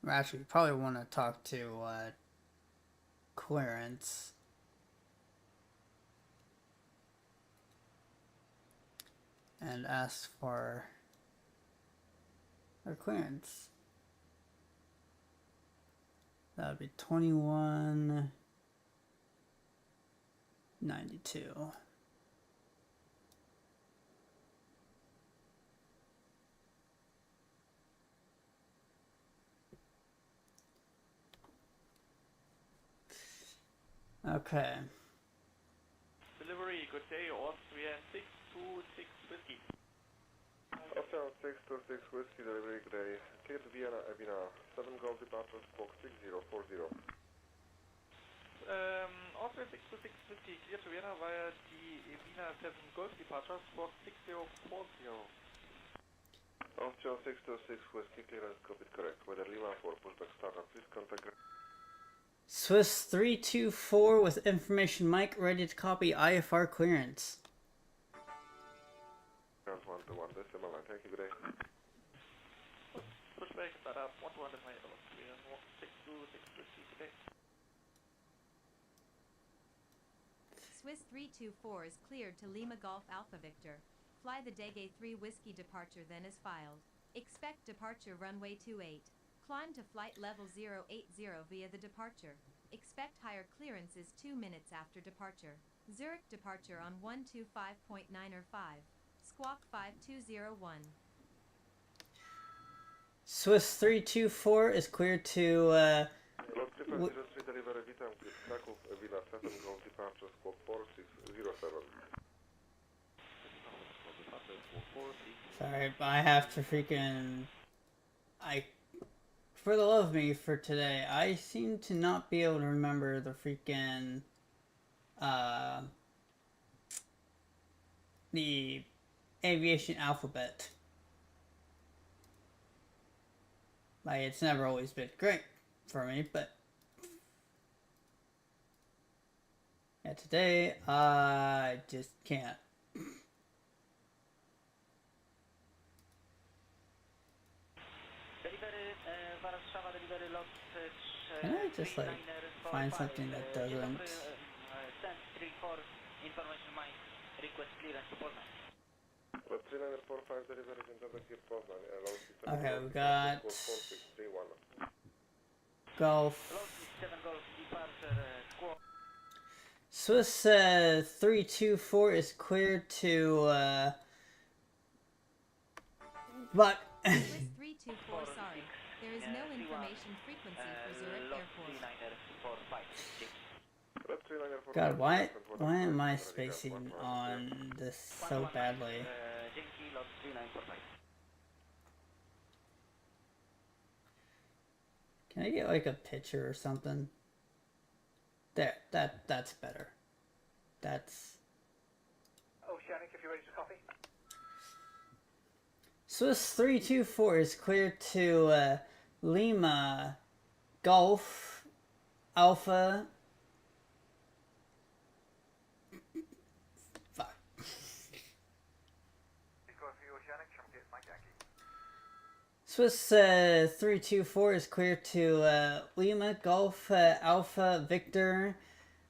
Actually, we probably want to talk to clearance. And ask for clearance. That would be 2192. Okay. Delivery, good day, Austria 626 Whiskey. Austria 626 Whiskey, delivery, good day. Clear to Vienna, Avina, 7 Golf departure, squawk 6040. Austria 626 Whiskey, clear to Vienna via die Avina 7 Golf departure, squawk 6040. Austria 626 Whiskey, clearance copied correct. Weather Lima 4, pushback startup, please contact Swiss 324 with information mic ready to copy IFR clearance. ground 121 decimal line. Thank you, good day. Pushback startup 121 is my Austrian 626 Whiskey, good day. Swiss 324 is cleared to Lima Golf Alpha Victor. Fly the Dege 3 Whiskey departure then is filed. Expect departure runway 28. Climb to flight level 080 via the departure. Expect higher clearances 2 minutes after departure. Zurich departure on 125.9 or 5. Squawk 5201. Swiss 324 is cleared to Lot 350 delivery, witam, Kraków, Avina 7 Golf departure, squawk 4607. sorry, I have to freaking for the love of me for today, I seem to not be able to remember the freaking the aviation alphabet. Like, it's never always been great for me, but yeah, today I just can't. Can I just like find something that doesn't? Lot 3945 delivery, Windows here, Poznań, Okay, we got Golf. Swiss 324 is cleared to but Swiss 324 sorry. There is no information frequency for Zurich Airport. God, why am I spacing on this so badly? Can I get like a picture or something? There, that's better. That's Oceanic, if you're ready to copy. Swiss 324 is cleared to Lima Golf Alpha. Fuck. Swiss 324 is cleared to Lima Golf Alpha Victor.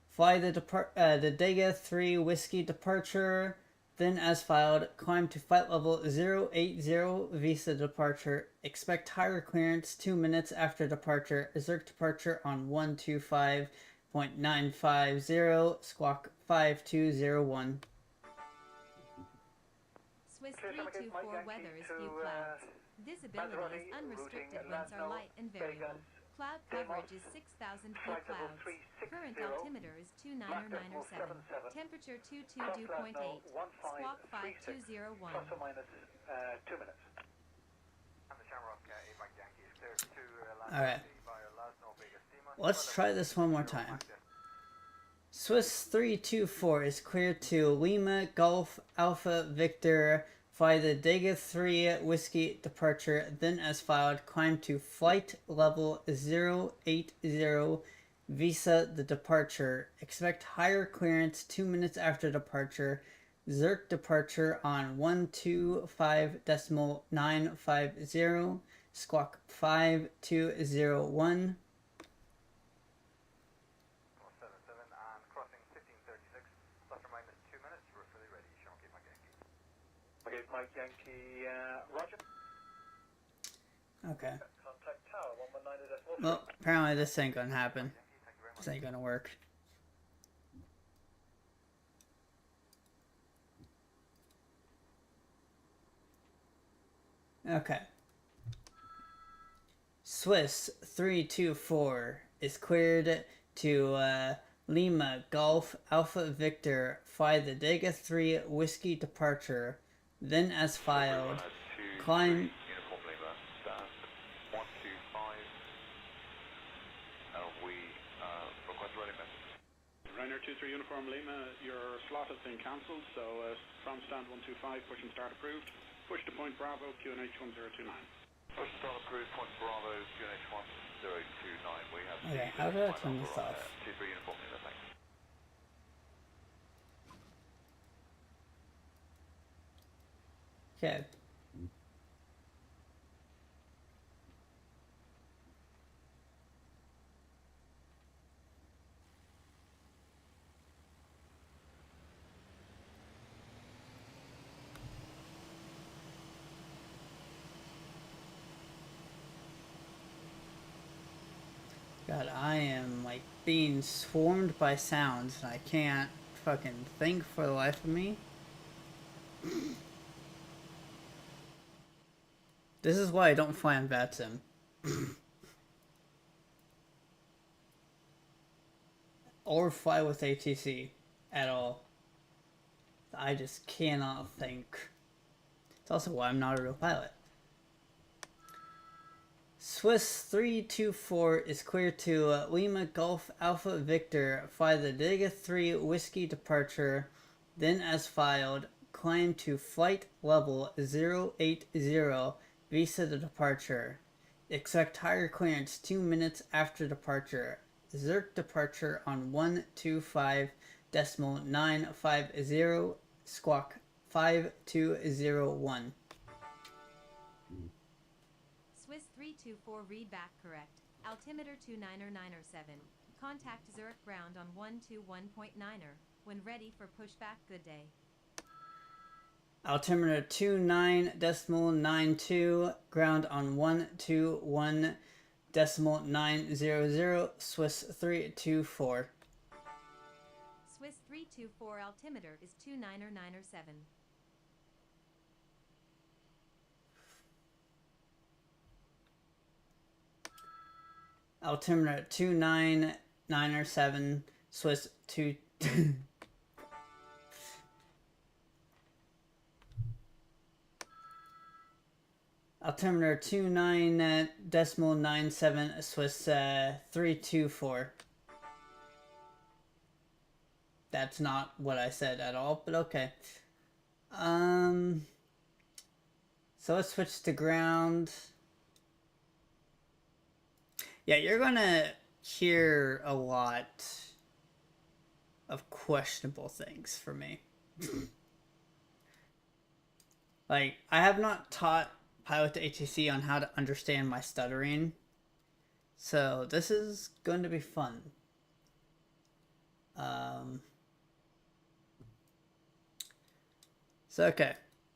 Fly the Dega 3 Whiskey departure. Then, as filed, climb to flight level 080 visa departure. Expect higher clearance 2 minutes after departure. Zurich departure on 125.950. Squawk 5201. Swiss 324 weather is few clouds. Visibility is unrestricted, winds are light and variable. Cloud coverage is 6,000 feet clouds. Current altimeter is 29097. Temperature 22.8. Squawk 5201. Plus or minus 2 minutes. And the Shamrock AVAC Yankee is clear to Alright. Let's try this one more time. Swiss 324 is cleared to Lima Golf Alpha Victor. Fly the Dega 3 Whiskey departure, then as filed, climb to flight level 080 visa the departure. Expect higher clearance 2 minutes after departure. Zurich departure on 125.950. Squawk 5201. Mike Yankee, Roger. Okay. Contact Tower Well, apparently this ain't gonna happen. This ain't gonna work. Okay. Swiss 324 is cleared to Lima Golf Alpha Victor fly the Dega 3 Whiskey departure, then as filed, climb. Uniform Lima, stand 125, we request ready message. Ryanair 23 Uniform Lima, your slot has been cancelled, so from stand 125, push and start approved. Push to point Bravo, QNH 1029. Push to start approved, point Bravo, QNH 1029. We have Okay, how do I turn this off? 23 Uniform Lima, thanks. Okay. God, I am like being swarmed by sounds and I can't fucking think for the life of me. This is why I don't fly on VATSIM. Or fly with ATC at all. I just cannot think. It's also why I'm not a real pilot. Swiss 324 is clear to Lima Golf Alpha Victor fly the Dega 3 Whiskey departure, then as filed, climb to flight level 080 visa the departure. Expect higher clearance 2 minutes after departure. Zurich departure on 125.950 squawk 5201. Swiss 324 read back correct. Altimeter 29907. Contact Zurich ground on 121.9er. When ready for pushback, good day. Altimeter 29.92, ground on 121.900, Swiss 324. Swiss 324 altimeter is 29907. Altimeter 29907, Swiss 2. Altimeter 29.97, Swiss 324. That's not what I said at all, but okay. So let's switch to ground. Yeah, you're gonna hear a lot of questionable things from me. Like, I have not taught Pilot to ATC on how to understand my stuttering, so this is going to be fun. So, okay.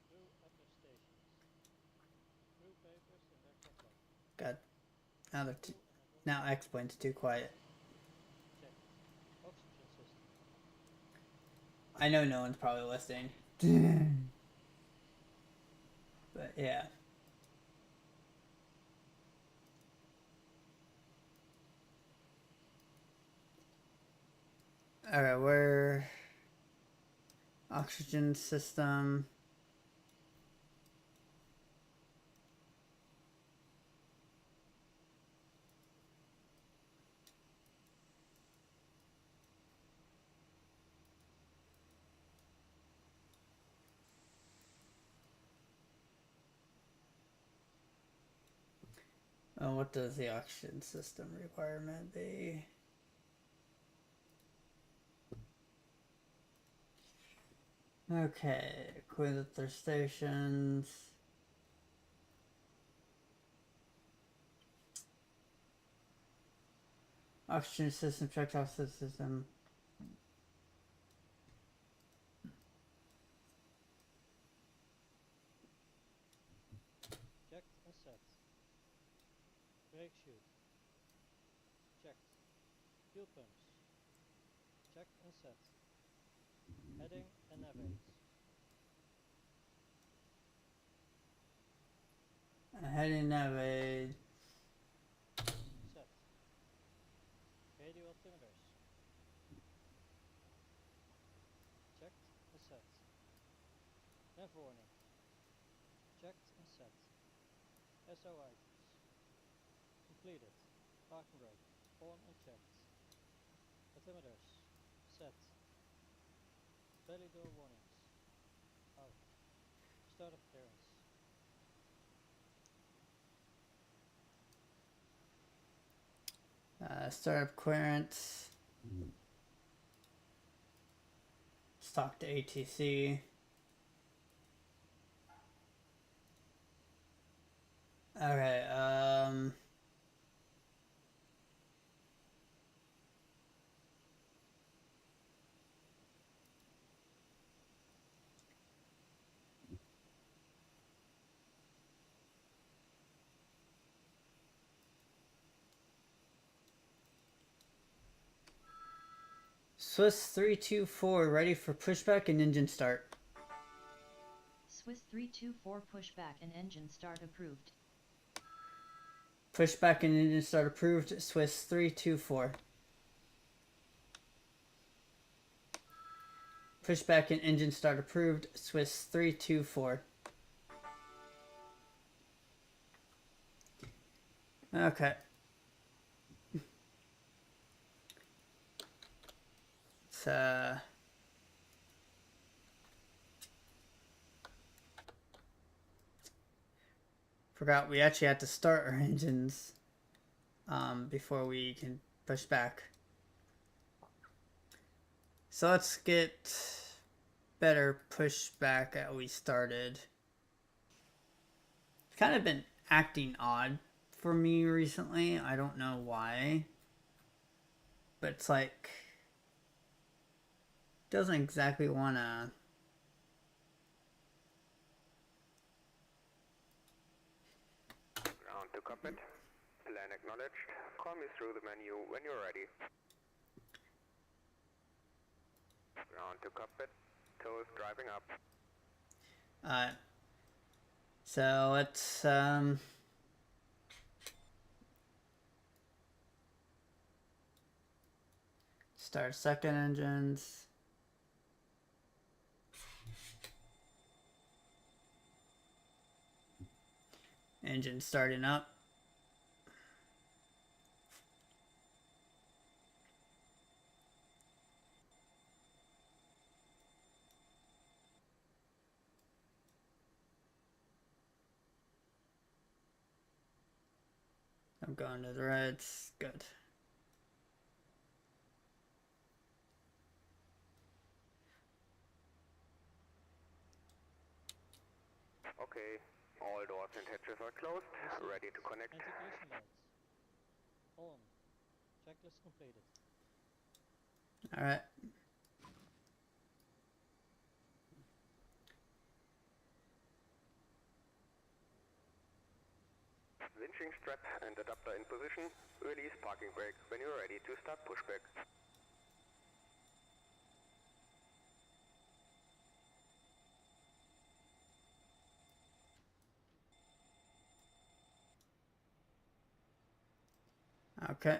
Crew at their stations. Crew papers in aircraft log. God. Now X-Plane's too quiet. Check. Oxygen system. I know no one's probably listening. But yeah. Alright, we're... Oxygen system. What does the oxygen system requirement be? Okay, clean up their stations. Oxygen system, checked off the system. Checked and set. Brake chute. Fuel pumps. Check and set. Heading and navigate. Heading navigate. Set. Radio altimeters. Checked and set. Nav warning. Checked and set. SO items. Completed. Parking brake. On and checked. Altimeters. Set. Belly door warnings. Out. Start of clearance. Startup clearance. Stock to ATC. Okay, Swiss 324 ready for pushback and engine start. Swiss 324 pushback and engine start approved. Pushback and engine start approved. Swiss 324. Pushback and engine start approved. Swiss 324. Okay. It's forgot we actually had to start our engines before we can push back. So let's get better pushback at we started. It's kind of been acting odd for me recently. I don't know why. But it's like doesn't exactly wanna Ground to cockpit. Plan acknowledged. Call me through the menu when you're ready. Ground to cockpit. Toes driving up. So let's start second engines. Engine starting up. I'm going to the reds. Good. Okay, all doors and hatches are closed. Ready to connect. Integration lights. On. Checklist completed. Alright. Winching strap and adapter in position. Release parking brake when you're ready to start pushback. Okay.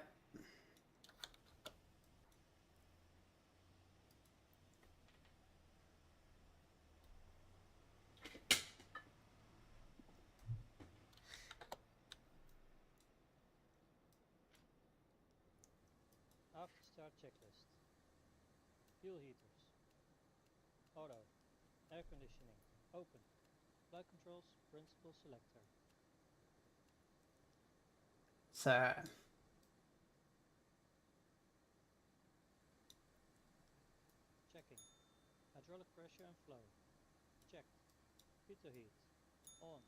After start checklist. Fuel heaters. Auto. Air conditioning. Open. Flight controls. Principal selector. So Checking. Hydraulic pressure and flow. Checked. Pitot heat. On.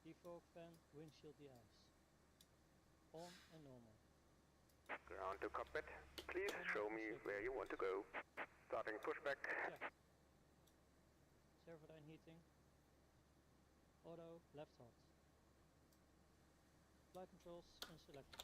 Defog fan. Windshield de-ice. On and normal. Ground to cockpit. Please show me where you want to go. Starting pushback. Checked. Servodyne heating. Auto. Left hot. Flight controls and selector.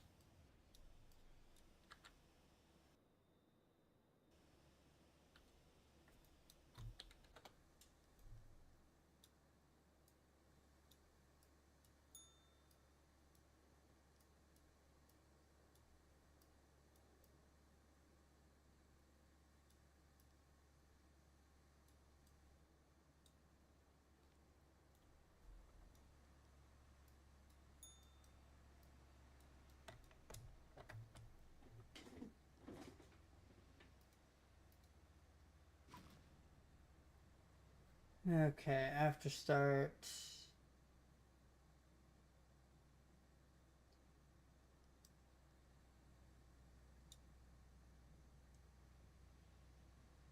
Okay, after start.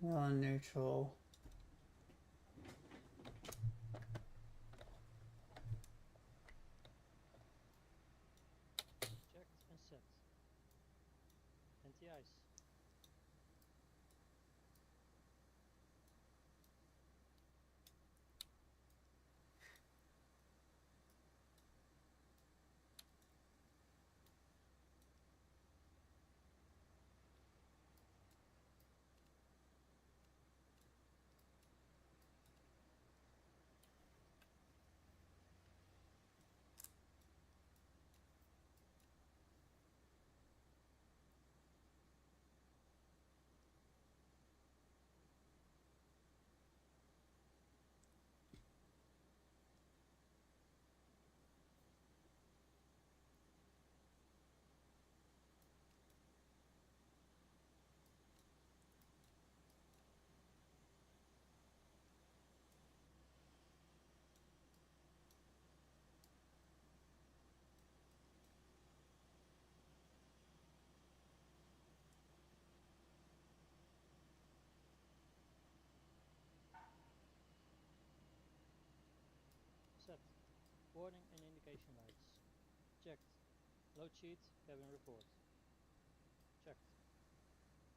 Well, neutral. Checked and set. Anti-ice. Set. Warning and indication lights. Checked. Load sheet, cabin report. Checked.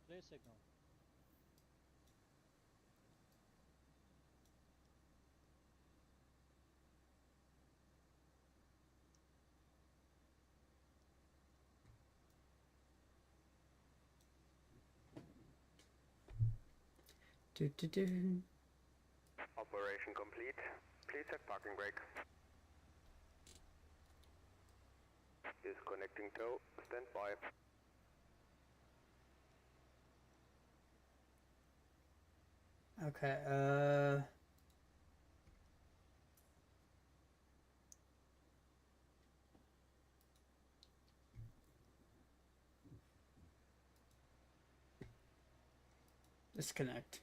Clear signal. Operation complete. Please set parking brake. Disconnecting tow. Stand by. Okay, disconnect.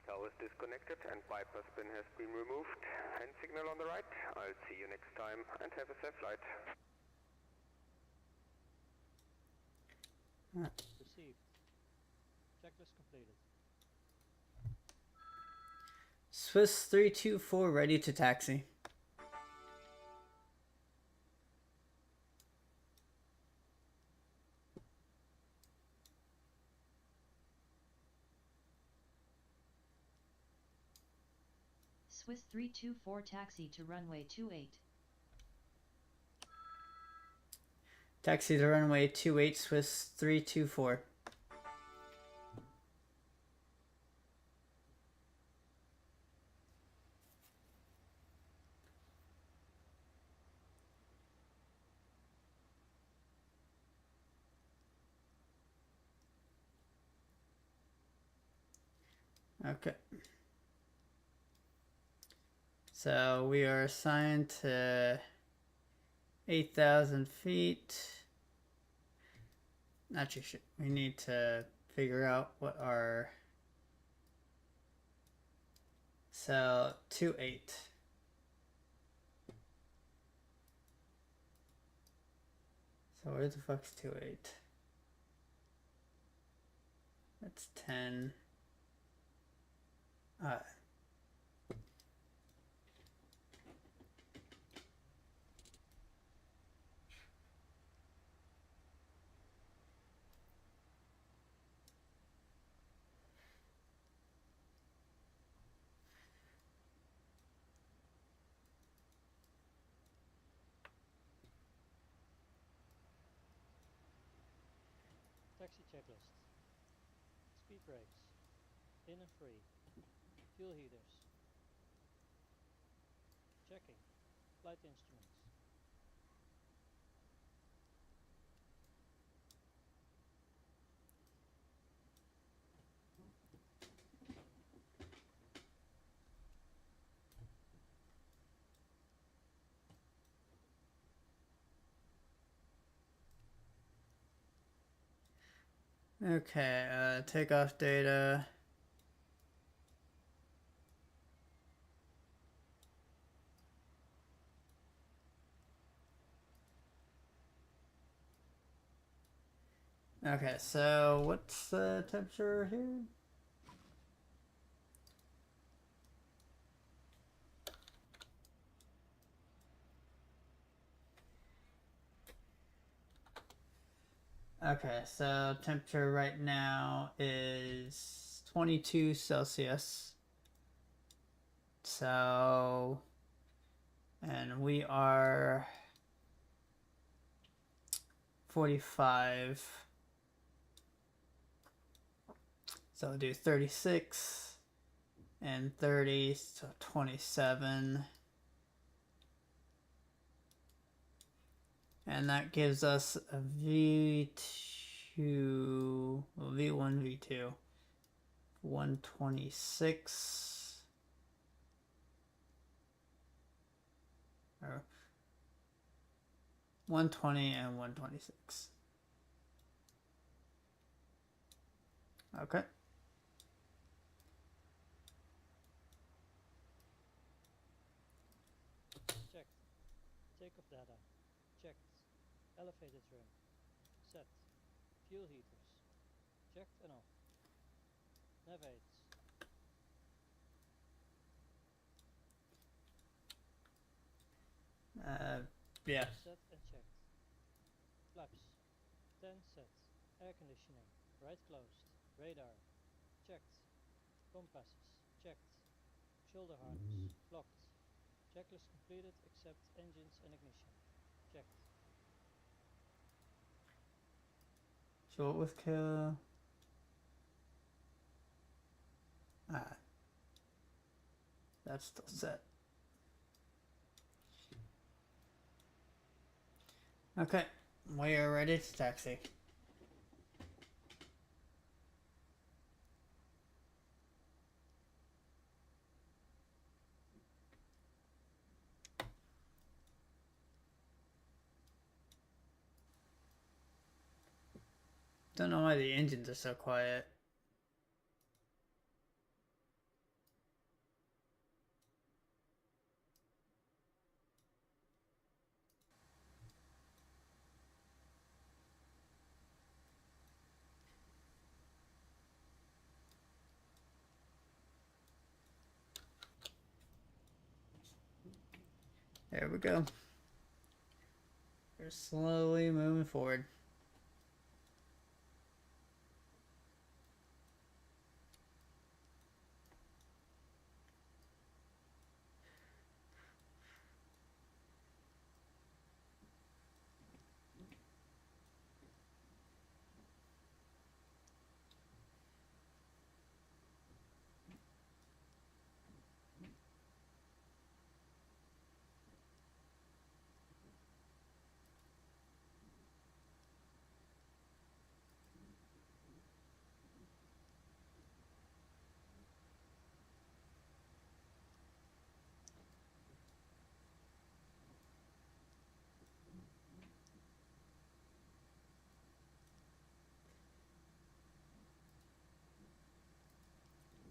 Tow is disconnected and bypass pin has been removed. Hand signal on the right. I'll see you next time and have a safe flight. Received. Checklist completed. Swiss 324 ready to taxi. Swiss 324 taxi to runway 28. Taxi to runway 28, Swiss 324. Okay. So we are assigned to 8,000 feet. Actually, we need to figure out what our... So, 2.8. So where the fuck's 2.8? That's 10. Taxi checklist. Speed brakes. In and free. Fuel heaters. Checking. Flight instruments. Okay, takeoff data. Okay, so what's the temperature here? Okay, so temperature right now is 22 Celsius. So, and we are 45. So I'll do 36 and 30, so 27. And that gives us a V2, well, V1, V2, 126, or 120 and 126. Okay. Checked. Takeoff data. Checked. Elevator trim. Set. Fuel heaters. Checked and off. Nav aids. Yeah. Set and checked. Flaps. 10 set. Air conditioning. Right closed. Radar. Checked. Compasses. Checked. Shoulder harness. Locked. Checklist completed except engines and ignition. Checked. Short with kill. Ah. That's still set. Okay. We are ready to taxi. Don't know why the engines are so quiet. There we go. We're slowly moving forward.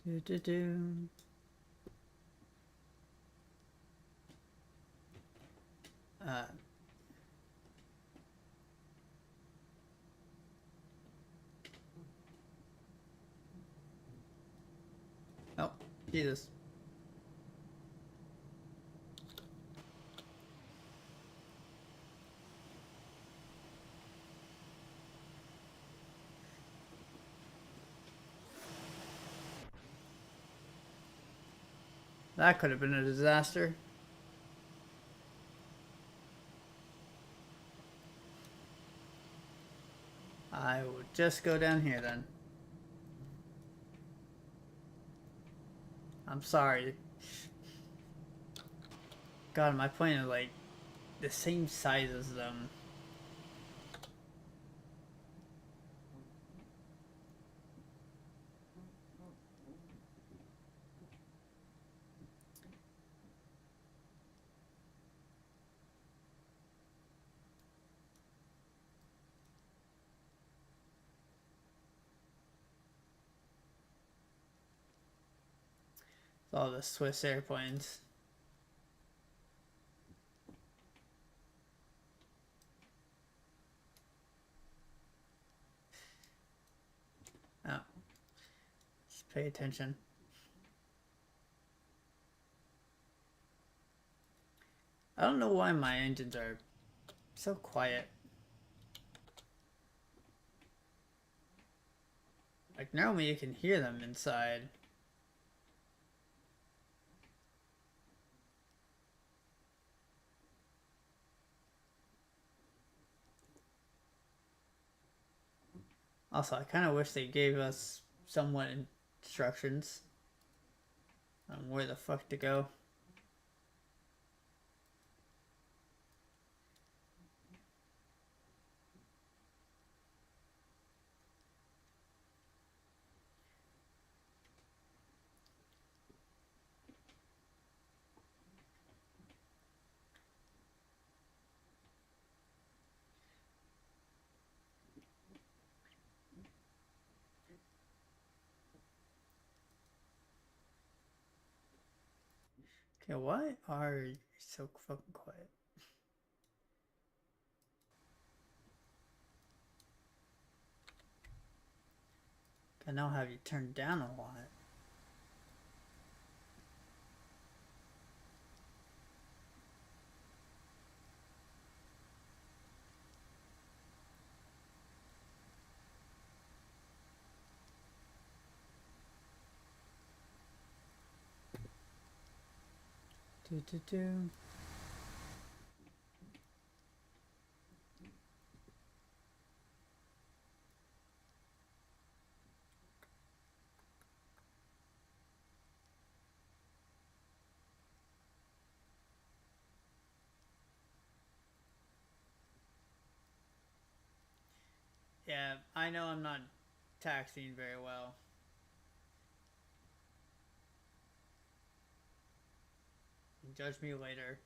Do do do. Oh, Jesus. That could have been a disaster. I would just go down here then. I'm sorry. God, my plane is like the same size as them. All the Swiss airplanes. Oh. Just pay attention. I don't know why my engines are so quiet. Like, normally you can hear them inside. Also, I kind of wish they gave us somewhat instructions on where the fuck to go. Okay, why are you so fucking quiet? I now have you turned down a lot. Do. Yeah, I know I'm not taxiing very well. Judge me later.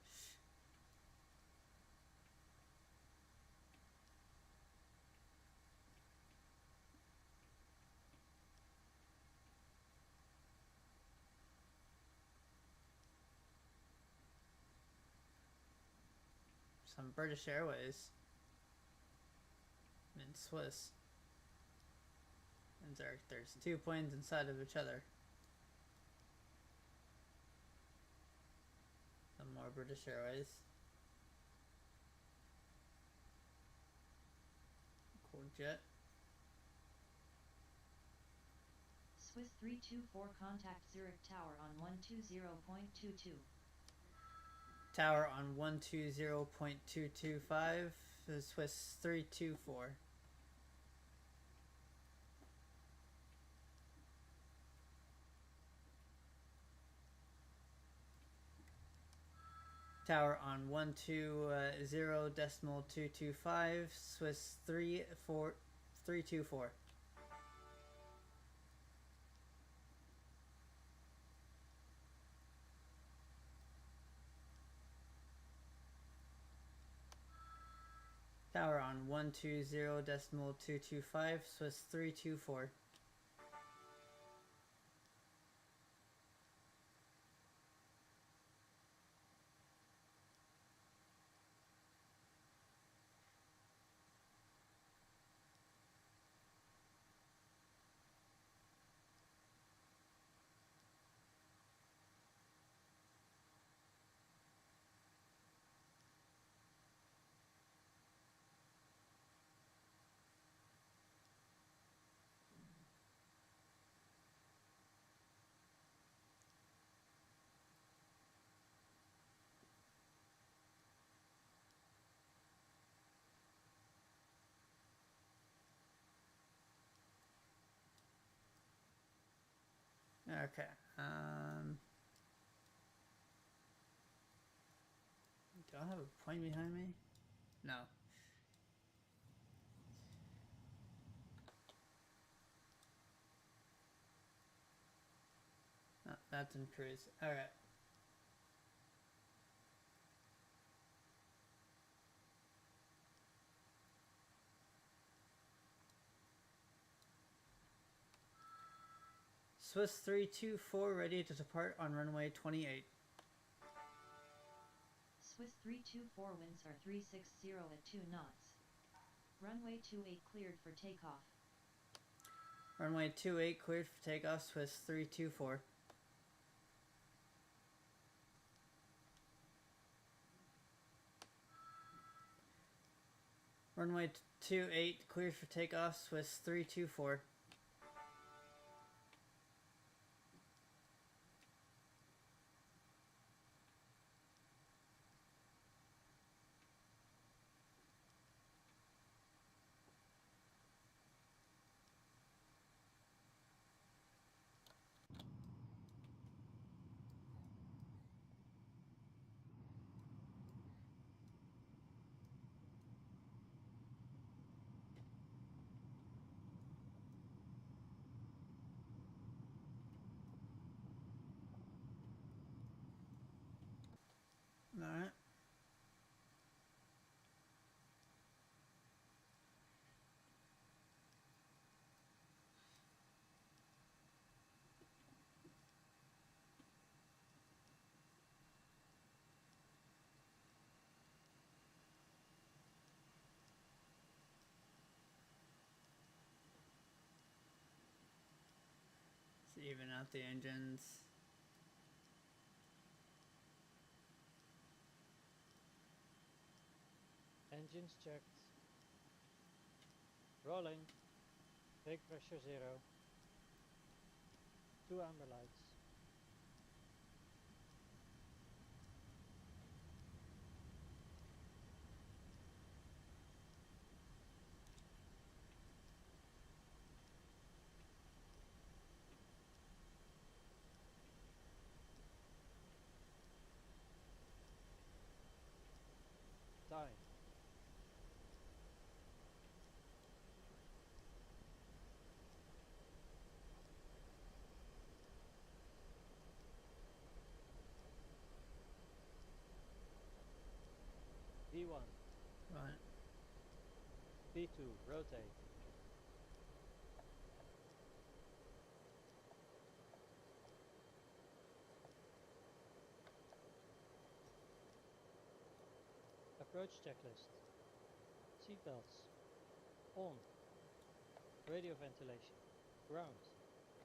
Some British Airways. And Swiss. And there's two planes inside of each other. Some more British Airways. Cool jet. Swiss 324 contact Zurich Tower on 120.22. Tower on 120.225. Swiss 324. Tower on 120.225. Swiss 324. Tower on 120.225. Swiss 324. Okay. Do I have a plane behind me? No. Oh, that's in cruise. Alright. Swiss 324 ready to depart on runway 28. Swiss 324 winds are 360 at 2 knots. Runway 28 cleared for takeoff. Runway 28 cleared for takeoff, Swiss 324. Runway 28 cleared for takeoff, Swiss 324. Alright. Let's even out the engines. Engines checked. Rolling. Brake pressure 0. 2 amber lights. Time. V1. Right. V2, rotate. Approach checklist. Seatbelts. On. Radio ventilation. Ground.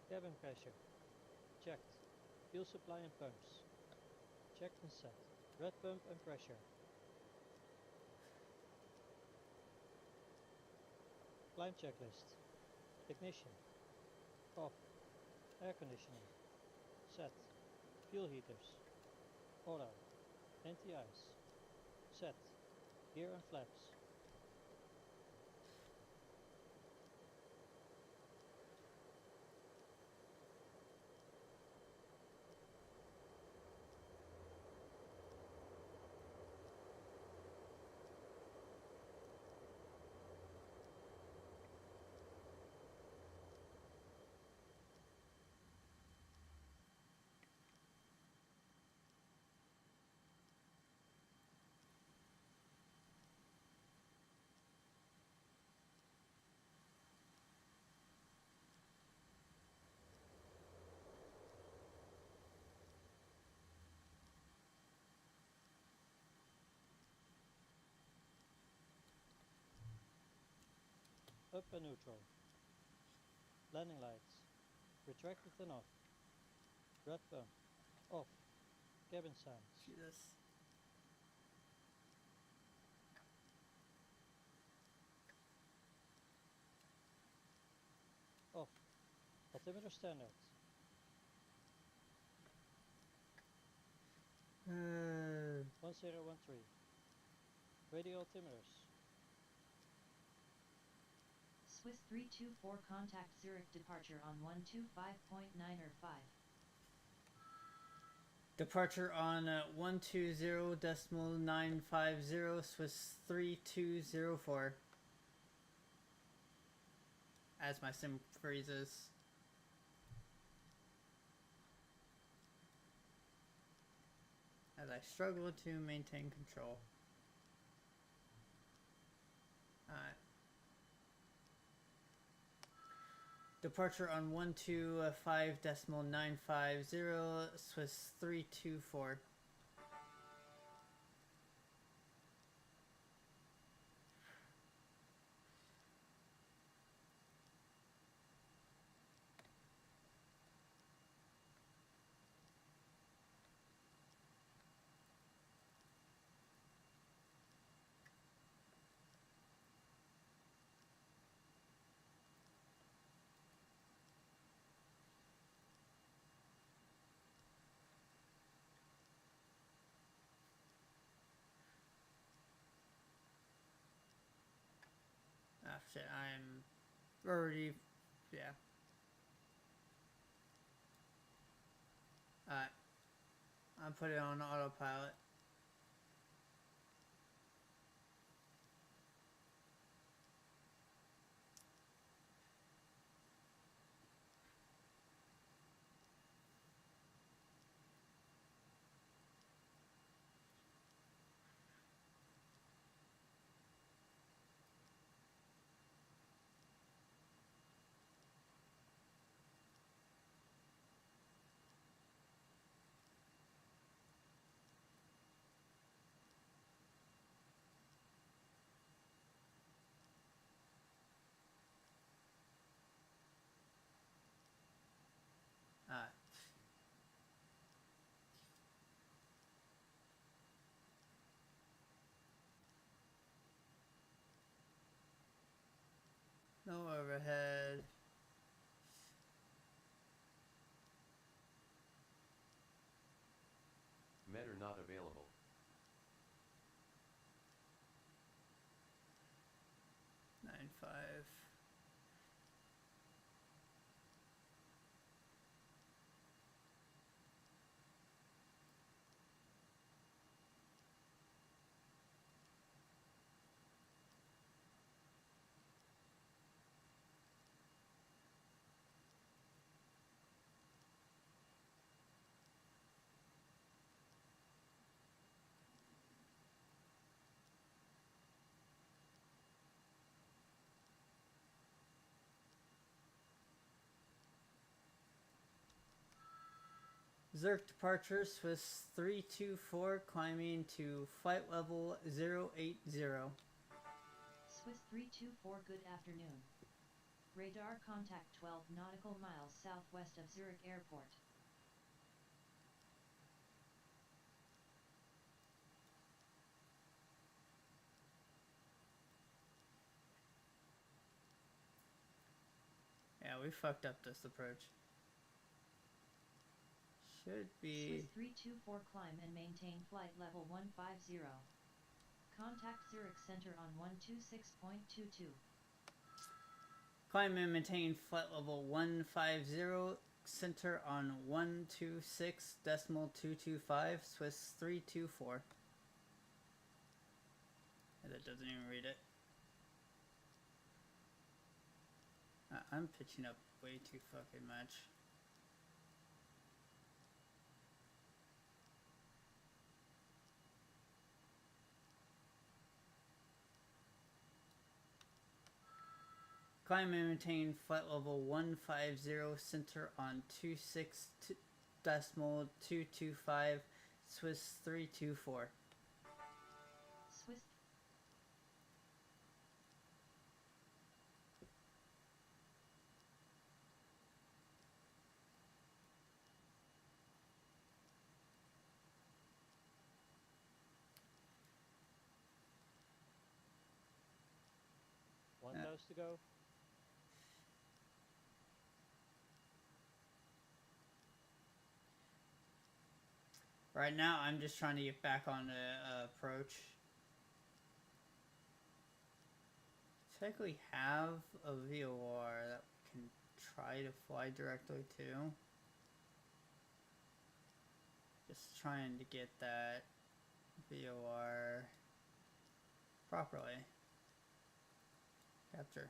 Cabin pressure. Checked. Fuel supply and pumps. Checked and set. Red pump and pressure. Climb checklist. Ignition. Off. Air conditioning. Set. Fuel heaters. Auto. Anti-ice. Set. Gear and flaps. Up and neutral. Landing lights. Retracted and off. Red pump. Off. Cabin sounds. Jesus. Off. Altimeter standard. 1013. Radio altimeters. Swiss 324 contact Zurich departure on 125.905. Departure on 120.950 Swiss 3204. As my sim freezes. As I struggle to maintain control. Alright. Departure on 125.950, Swiss 324. Ah, shit, I'm already, yeah. Alright, I'm putting it on autopilot. Alright. No overhead. Meter not available. 9.5. Zurich departure, Swiss 324, climbing to flight level 080. Swiss 324, good afternoon. Radar contact 12 nautical miles southwest of Zurich Airport. Yeah, we fucked up this approach. Should be... Swiss 324, climb and maintain flight level 150. Contact Zurich Center on 126.22. Climb and maintain flight level 150, center on 126.225, Swiss 324. That doesn't even read it. I'm pitching up way too fucking much. Climb and maintain flight level 150, center on 26.225, Swiss 324. Swiss. One nose to go. Right now, I'm just trying to get back on the approach. Technically have a VOR that we can try to fly directly to. Just trying to get that VOR properly. Capture.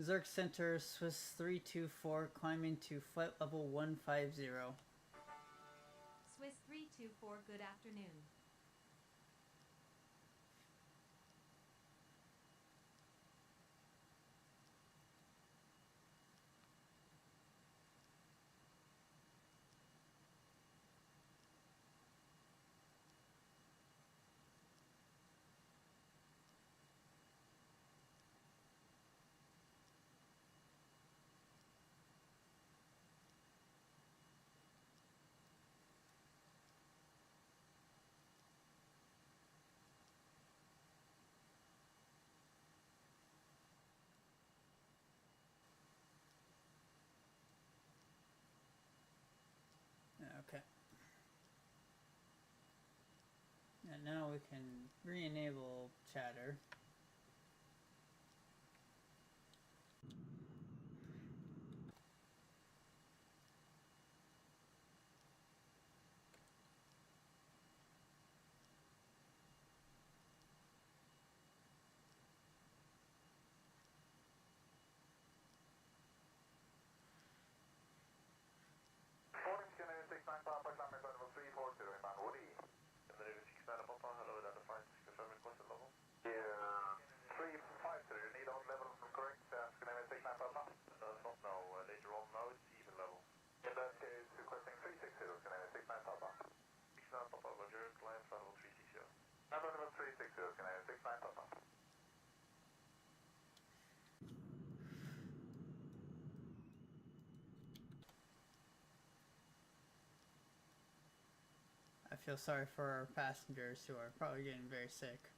Zurich Center, Swiss 324, climbing to flight level 150. Swiss 324, good afternoon. Okay. And now we can re-enable chatter. Morning, Canadian 69 Papa, climbing level 340, inbound Woody. Canadian 69 Papa, hello, identified, confirm request level. Yeah, 350, you need on level correct, Canadian 69 Papa? Not now, later on, now it's even level. In that case, requesting 360, Canadian 69 Papa. 69 Papa, Roger, climb flight level 360. Climb level 360, Canadian 69 Papa. I feel sorry for our passengers who are probably getting very sick.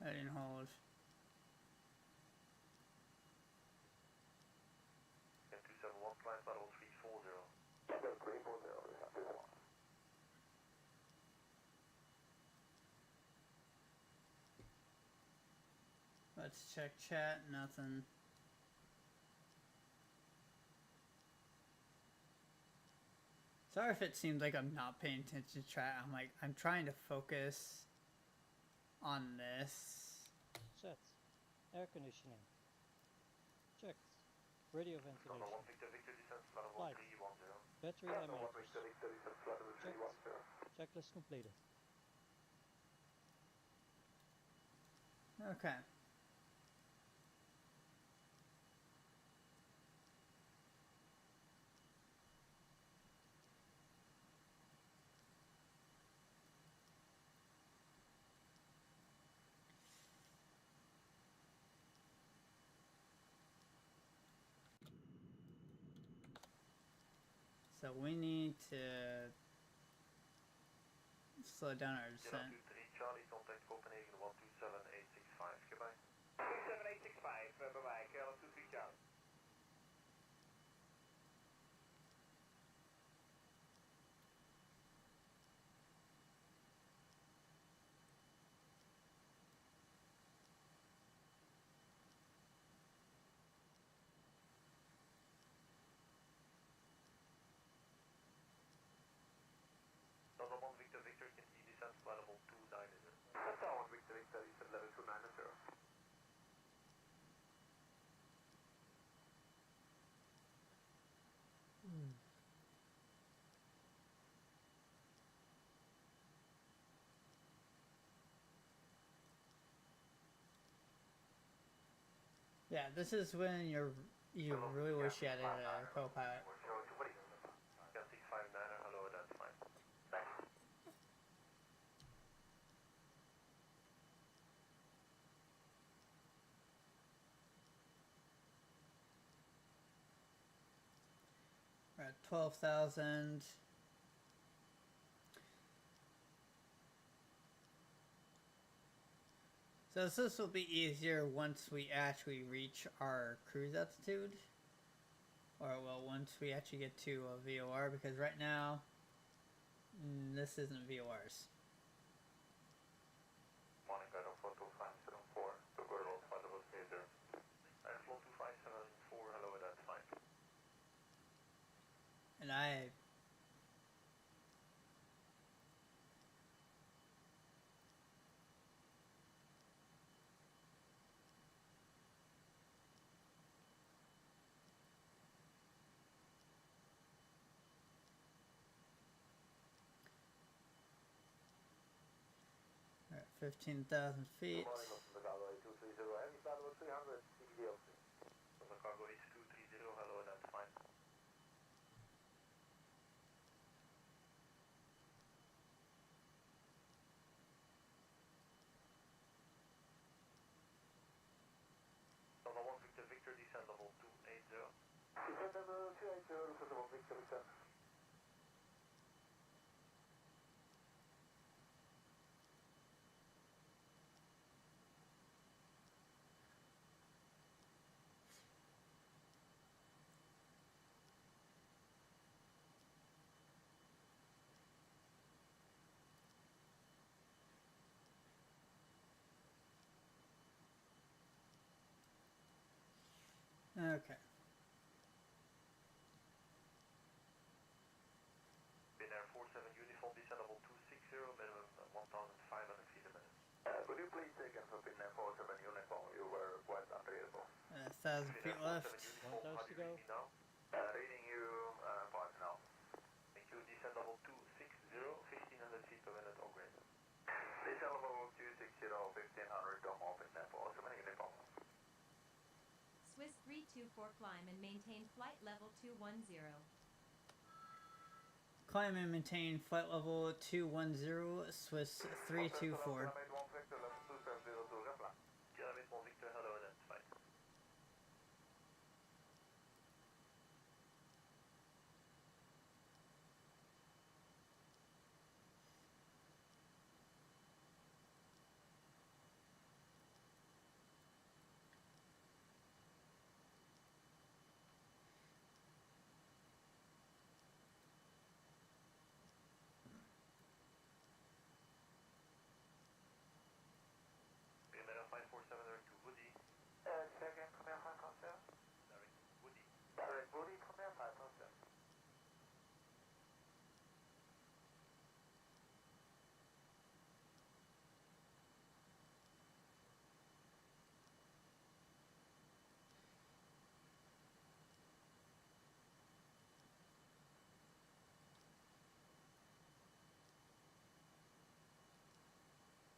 I didn't hold. 271, climb flight level 340. 340, we have this one. Let's check chat, nothing. Sorry if it seems like I'm not paying attention to chat. I'm trying to focus on this. Set. Air conditioning. Checked. Radio ventilation. Flight. Battery emitters. Checked. Checklist completed. Okay. So we need to slow down our descent. 023 Charlie, contact Copenhagen 127865, goodbye. 27865, bye-bye, KLM 23 Charlie. Number 1 Victor Victor, can you descend flight level 290? Tower Victor Victor, descend level 290. Yeah, this is when you really wish you had a co-pilot. Can 659, hello, that's fine. We're at 12,000. So this will be easier once we actually reach our cruise altitude. Or, well, once we actually get to a VOR, because right now, this isn't VORs. Morning, guide on 42574, to go to flight level 80. Airflow 2574, hello, that's fine. And I... 15,000 feet. Good morning, London Cargo 8230, heavy flight level 300, CBDLC. London Cargo 8230, hello, that's fine. London 1 Victor Victor, descend level 280. Descend level 280, London 1 Victor Victor. Okay. Binair 47 uniform, descend level 260, minimum 1,500 feet a minute. Could you please take in for Binair 47 uniform? You were quite unreadable. 1,000 feet left. uniform, close how to do you go. read me now? Reading you 5 now. Thank you, descend level 260, 1,500 feet per minute or greater. Descend level 260, 1,500 or more, Binair 47 uniform. Swiss 324 climb and maintain flight level 210. Climb and maintain flight level 210, Swiss 324. Kilometer 1 Victor, level 2702, reply. Kilometer 1 Victor, hello, that's fine. Primera 547 direct to Woody. Second, Primera 547. Direct to Woody. Direct Woody, Primera 547.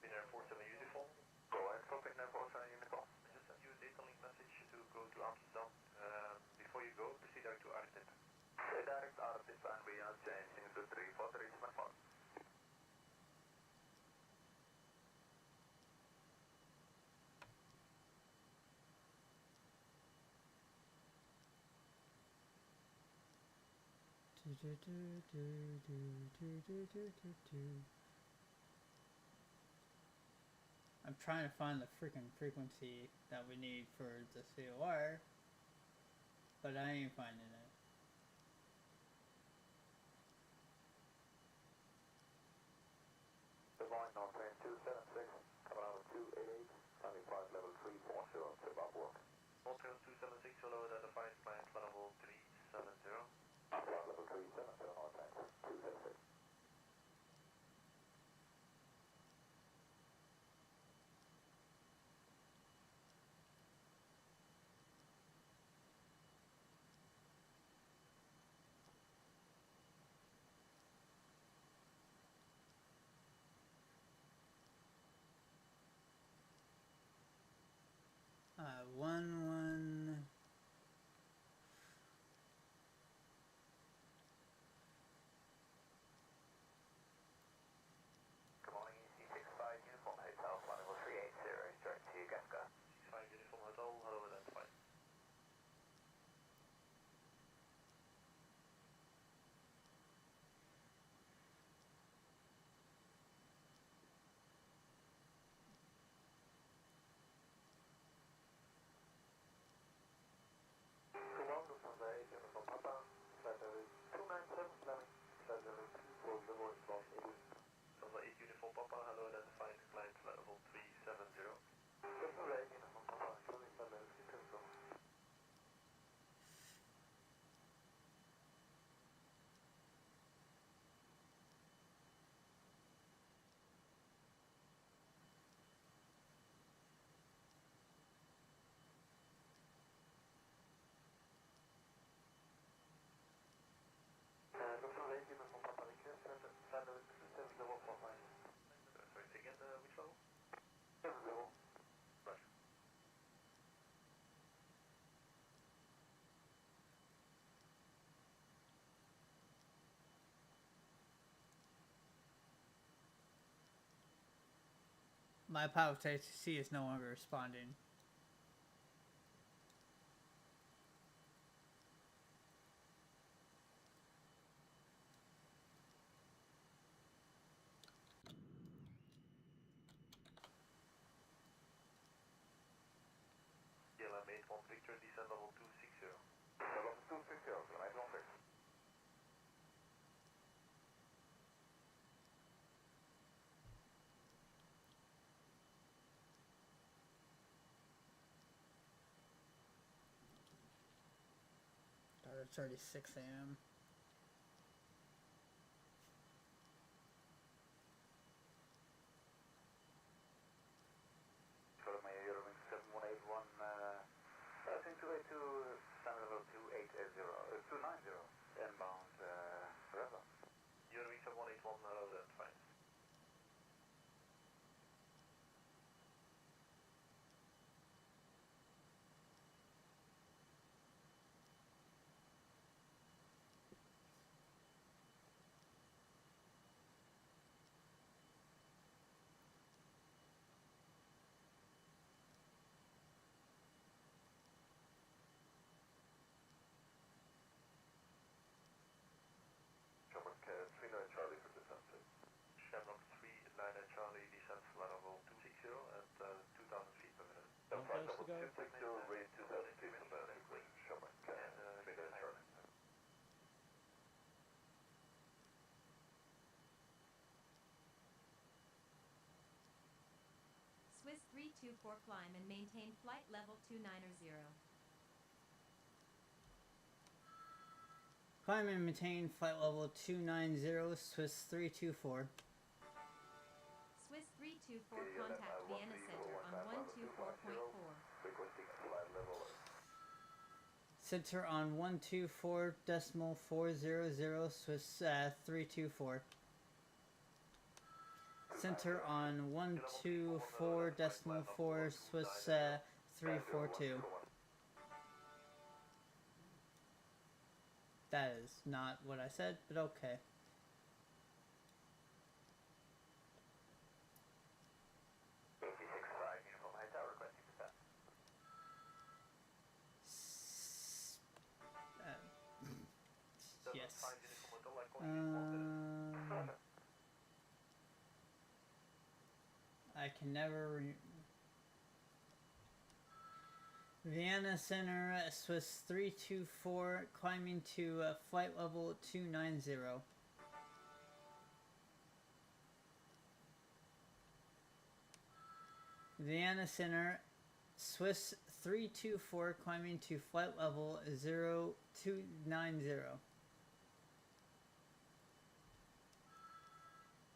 Binair 47 uniform. Go ahead for Binair 47 uniform. I just sent you a data link message to go to Amsterdam. Before you go, proceed direct to Artip. Direct Artip and we are changing to 34374. I'm trying to find the freaking frequency that we need for the COR, but I ain't finding it. Good morning, North Train 276, coming out of 288, landing flight level 340, trip up work. North Train 276, hello, identified flight level 370. Flight level 370, North Train 276. One. Good morning, EC65 uniform hotel, flight level 380, straight to Gafka. 65 uniform hotel, hello, identified. Good morning, Lufthansa 8 uniform Papa, flight level 297, landing, flight level 240, response 80. Lufthansa 8 uniform Papa, hello, identified, climb flight level 370. Lufthansa 8 uniform Papa, including flight level 370. Lufthansa 8 uniform Papa, request flight level 270 for flight. Sorry, say again, which level? My pilot ATC is no longer responding. KLM 81 Victor, descend level 260. Level 260, nice one, sir. God, it's already 6 a.m. For my Eurowings 7181, passing 282, standard level 290, inbound, Reva. Eurowings 7181, hello, that's fine. Shamrock 39 Charlie for descent, please. Shamrock 39 Charlie, descent level 260 at 2,000 feet per minute. One Flight place to level go. 260, rate 2,000 feet per minute. Shamrock 39 Charlie. Swiss 324 climb and maintain flight level 290. Climb and maintain flight level 290, Swiss 324. Swiss 324 contact Vienna Center on 124.4. Requesting flight level. Center on 124.400, Swiss 324. Center on 124.4, Swiss 342. That is not what I said, but okay. Uniform high tower requesting descent. Yes. Uniform I can never. Vienna Center, Swiss 324, climbing to flight level 290. Vienna Center, Swiss 324, climbing to flight level 0290.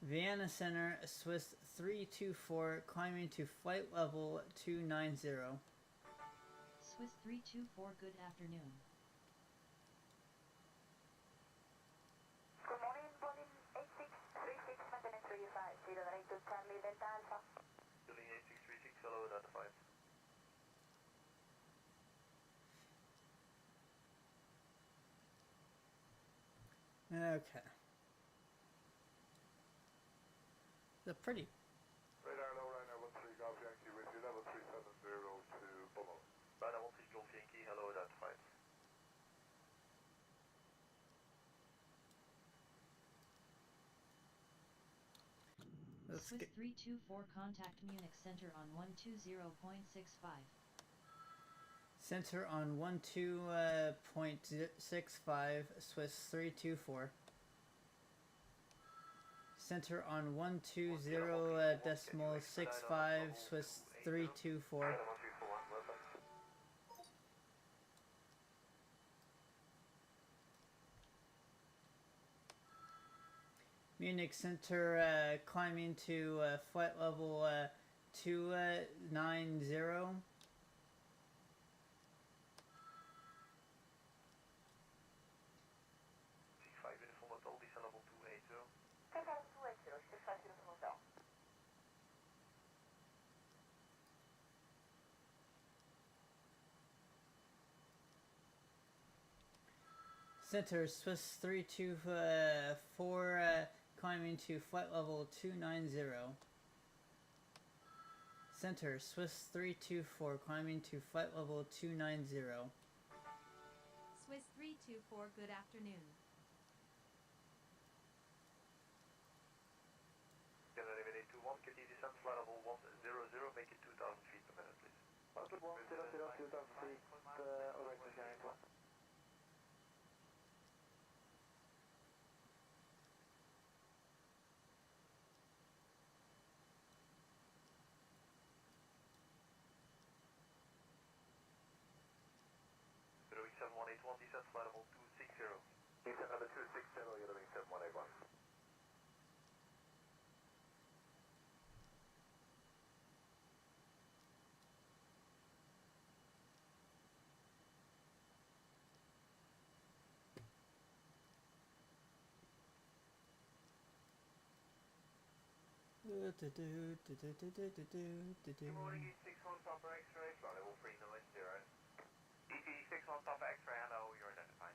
Vienna Center, Swiss 324, climbing to flight level 290. Swiss 324 good afternoon. Good morning, Boeing 8636, maintenance 350, direct to Charlie Delta Alpha. Building 8636, hello, identified. Okay. They're pretty. Radar low, Ryanair 13 Golf Yankee with you, level 370 to Bolo. Ryanair 13 Golf Yankee, hello, identified. Let's Swiss get 324 contact Munich Center on 120.65. center on 12.65, Swiss 324. Center on 120.65, Swiss 324. Munich Center, climbing to flight level 290. C5 uniform hotel, descend level 280. 280, 65 Uniform Hotel. Center Swiss 324, climbing to flight level 290. Center, Swiss 324, climbing to flight level 290. Swiss 324, good afternoon. Canada 821, can you descend flight level 100, make it 2000 feet per minute, please. 100, 2000 feet, alright, mechanic one. Wing 7181, descend flight level 260. Descend level 260, you're wing 7181. Good morning, E61 Papa X-ray, flight level 390. ET61 Papa X-ray, hello, you're identified.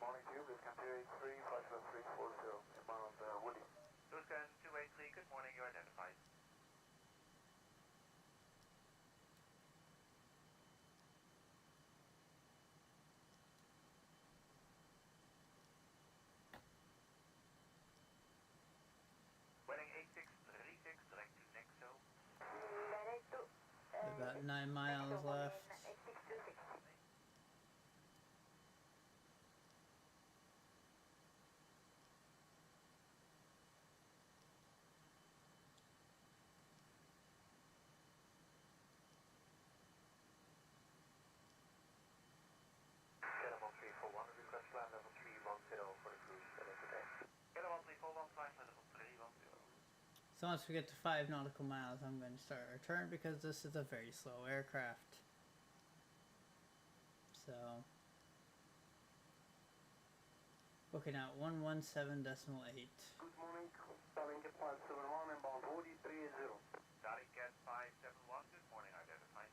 Morning to you, this can 283, flight level 340, inbound Woody. Luscan 283, good morning, you're identified. Wedding 8636, direct to Nexo. About 9 miles left. 8626. Canada 1341, request climb level 310 for the cruise today. Canada 1341, climb level 310. So once we get to 5 nautical miles, I'm going to start our turn because this is a very slow aircraft. So, booking out 117.8. Good morning, Starlink at 571, inbound Woody 30. Starlink at 571, good morning, identified.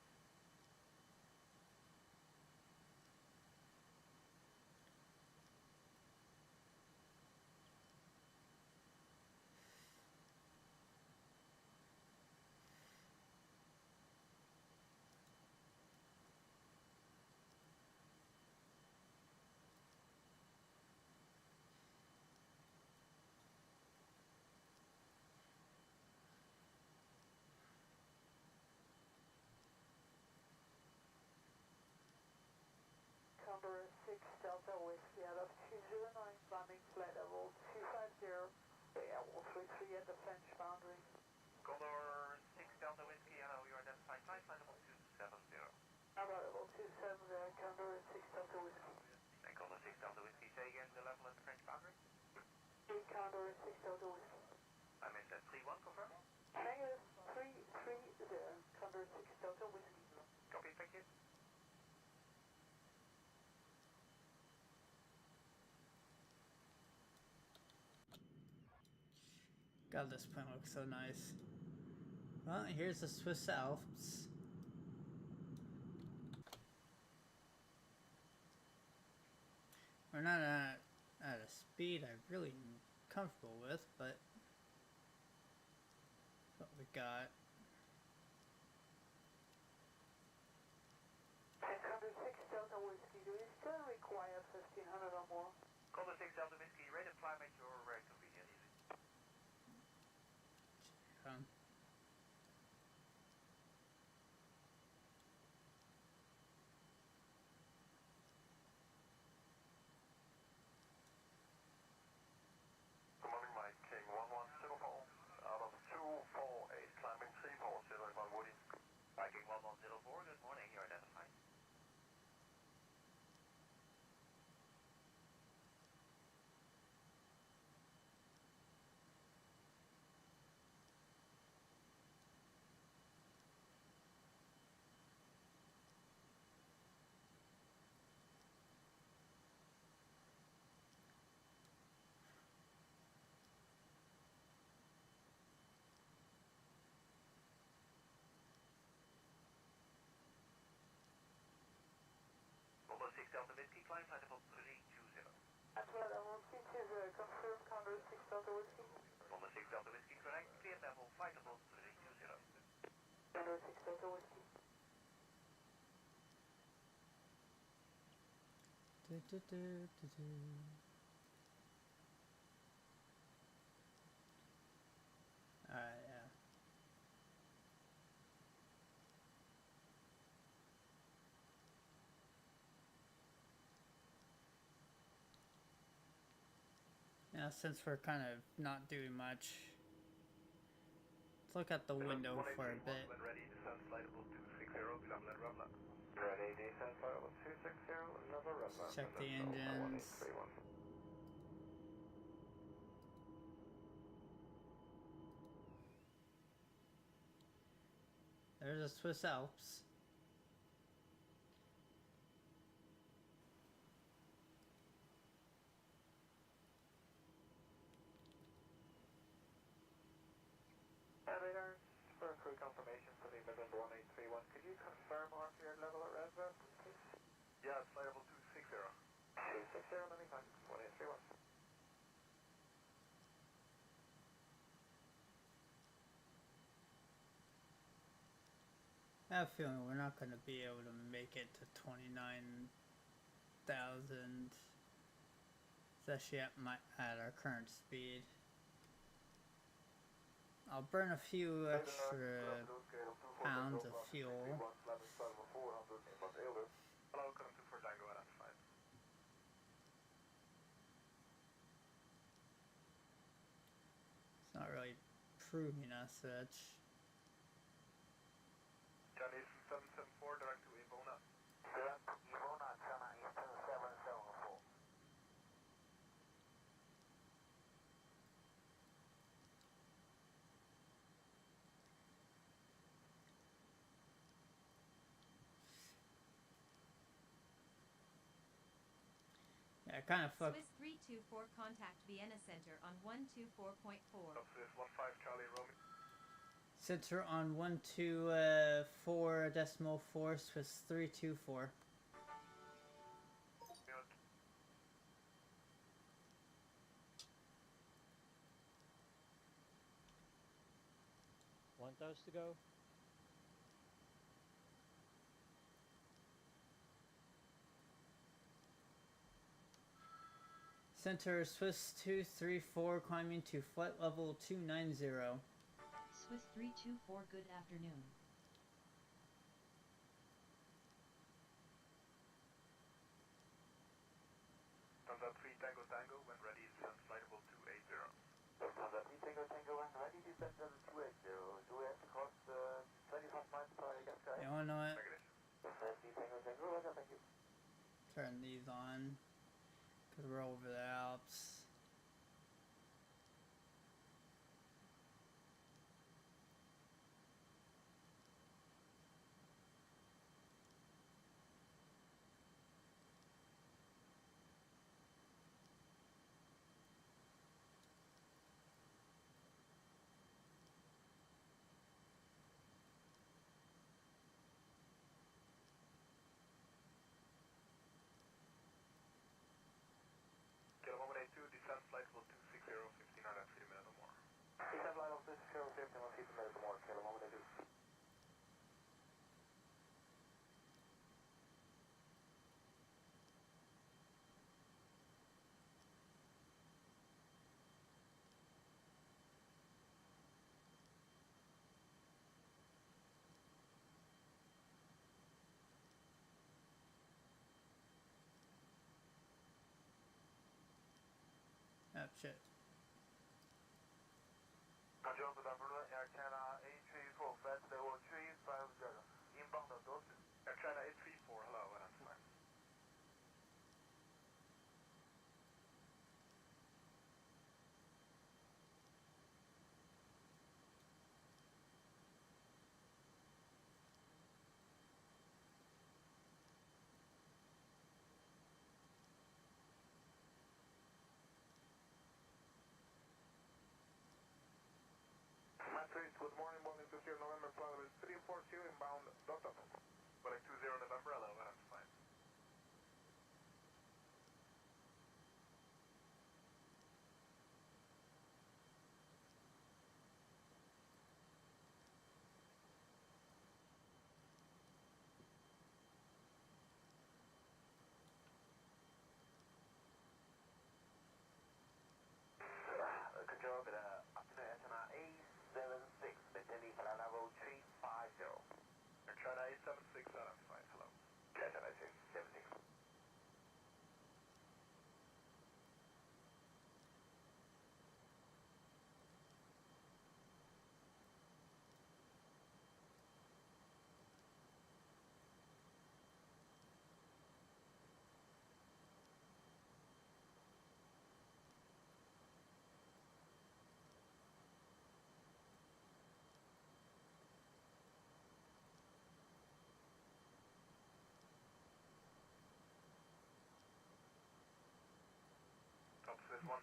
Condor 6 Delta Whiskey out of 209, climbing flight level 250, level 33 at the French boundary. Condor 6 Delta Whiskey, hello, you're identified, flight level 270. About level 270, Condor 6 Delta Whiskey. And Condor 6 Delta Whiskey, say again the level at the French boundary? Condor 6 Delta Whiskey. I missed that, 31, confirm? Negative 330, Condor 6 Delta Whiskey. Copy, thank you. God, this plane looks so nice. Well, here's the Swiss Alps. We're not at a speed I'm really comfortable with, but what we got. Condor 6 Delta Whiskey, do you still require 1500 or more? Condor 6 Delta Whiskey, ready to climb at your convenience. Um, Good morning, Mike King 1104, out of 248, climbing 340, inbound Woody. Mike King 1104, good morning, you're identified. Delta Whiskey, climb flight level 320. Flight level 320, confirm Condor 6 Delta Whiskey. Condor 6 Delta Whiskey, correct. Clear level flight level 320. Condor 6 Delta Whiskey. Alright, yeah. Now, since we're kind of not doing much, let's look at the window for a bit. When ready, descend flight level 260, climb level Revla. Ready, descend flight level 260, level Revla. Check the engines. There's a Swiss Alps. Radars for crew confirmation for the Midland 1831. Could you confirm RPR level at Redbird, please? Yeah, it's flight level 260. 260, landing time 1831. I have a feeling we're not going to be able to make it to 29,000, especially at our current speed. I'll burn a few extra pounds of fuel. Hello, come to for Tango identified. It's not really proving us much. Chinese 774, direct to Ivona. Direct to Ivona, China Eastern 774. Yeah, kind of fucked. Swiss 324 contact Vienna Center on 124.4. Swiss 15 Charlie Romeo. Center on 124.4 Swiss 324. One toast to go. Center Swiss 234 climbing to flight level 290. Swiss 324, good afternoon. Thunder 3 Tango Tango, when ready, descend flight level 280. Thunder 3 Tango Tango, when ready, descend level 280. Do we have to cross 25 miles per hour against sky? You wanna know what? Negative. Thunder 3 Tango Tango, roger, thank you. Turn these on, because we're over the Alps. Kilo 182, descend flight level 260, 59 at 3 minutes or more. Descend flight level 260, 59 minutes or more, Kilo 182. Oh shit. Control to Denver, Air China A34, flight level 350, inbound Dorsey. Air China A34, hello, that's fine. Matrix, good morning, morning to here, November, flight level 342, inbound Delta. 120 November, hello, that's fine.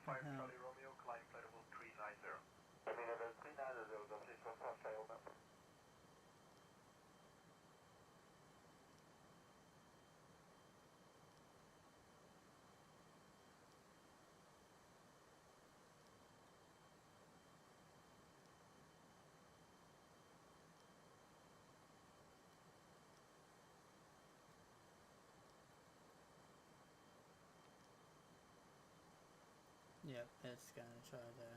5 Charlie Romeo, climb flight level 390. Level 390, dat is wat vastzeil. Yep, it's gonna try to.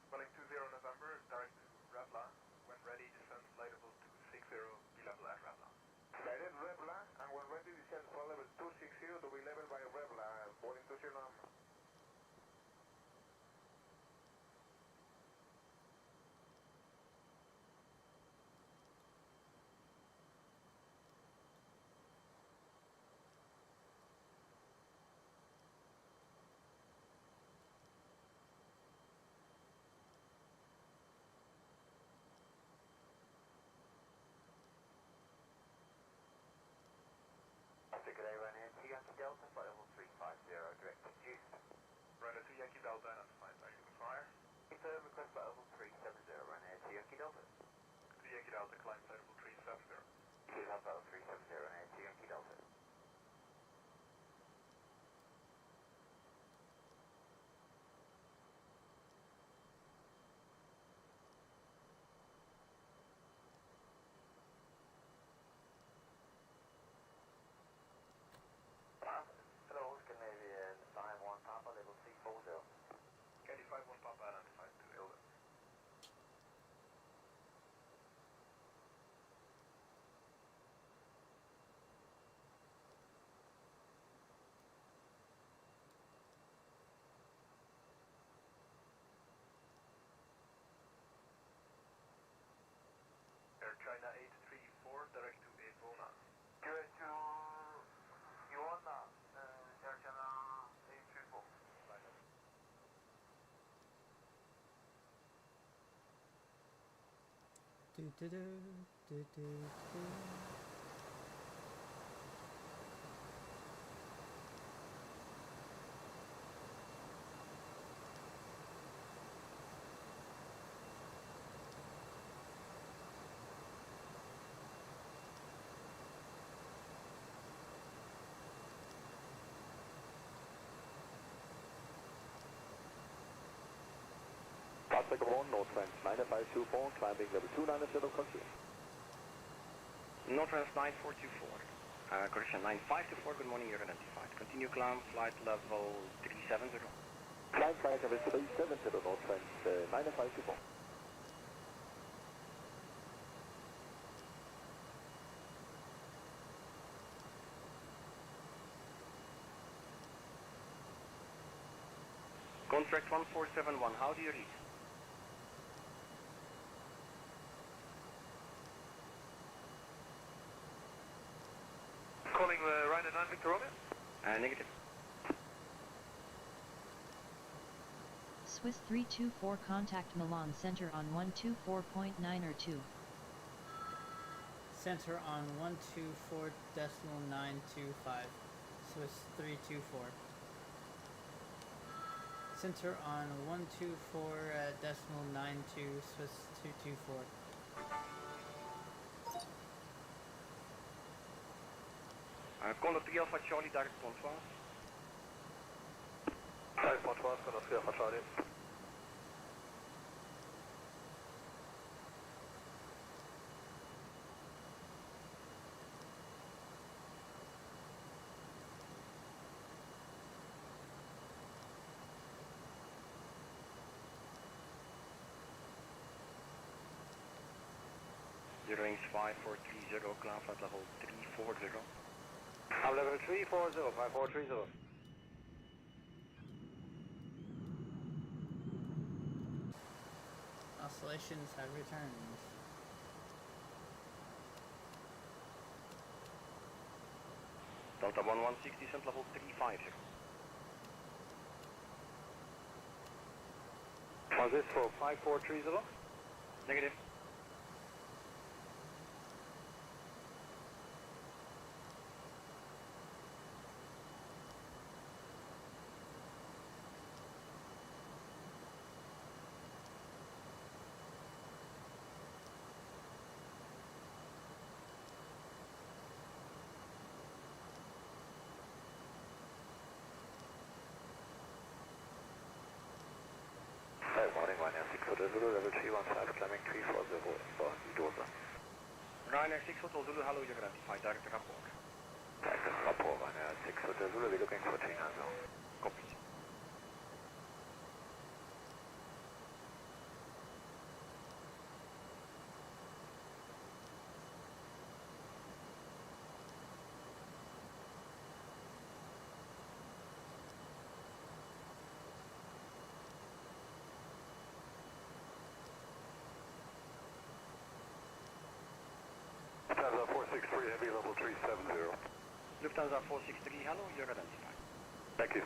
Welling 20 November, direct to Ravla. When ready, descend flight level 260, be level at Ravla. Direct Ravla, and when ready, descend flight level 260 to be level by Ravla. Boarding 20 November. Today, Ryanair 2 Yankee Delta, flight level 350, direct to Juice. Ryanair 2 Yankee Delta, identified by human fire. Confirm request flight level 370, Ryanair 2 Yankee Delta. 2 Yankee Delta, climb flight level 370. Please have flight level 370, Ryanair 2 Yankee Delta. Hello, Scandinavian 51 Papa, level 340. Candy 51 Papa, identified to Hilda. Air China 834, direct to Ivona. Direct to Ivona, Air China 834. Do do do do do do. Passenger 1, Northwest 9524, climbing level 290, continue. Northwest 9424. Correction 9524, good morning, you're identified. Continue climb, flight level 370. Climb flight level 370, Northwest 9524. Contract 1471, how do you read? Calling Ryanair 9 Victor Romeo. Negative. Swiss 324 contact Milan Center on 124.9 or 2. Center on 124.925. Swiss 324. Center on 124.92 Swiss 224. Conda 3 Alpha Charlie, direct 112. 512, Conda 3 Alpha Charlie. Zero range 5430, climb flight level 340. I'm level 340, 5430. Oscillations have returned. Delta 1160, cent level 350. Was this for 5430? Negative. Good morning, Ryanair 6 Hotel Zulu, level 315, climbing 340 inbound, Dover. Ryanair 6 Hotel Zulu, hello, you're identified, direct rapport. Direct rapport, Ryanair 6 Hotel Zulu, we're looking for Chingazo. Copy. Lufthansa 463, heavy level 370. Lufthansa 463, hello, you're identified. Thank you.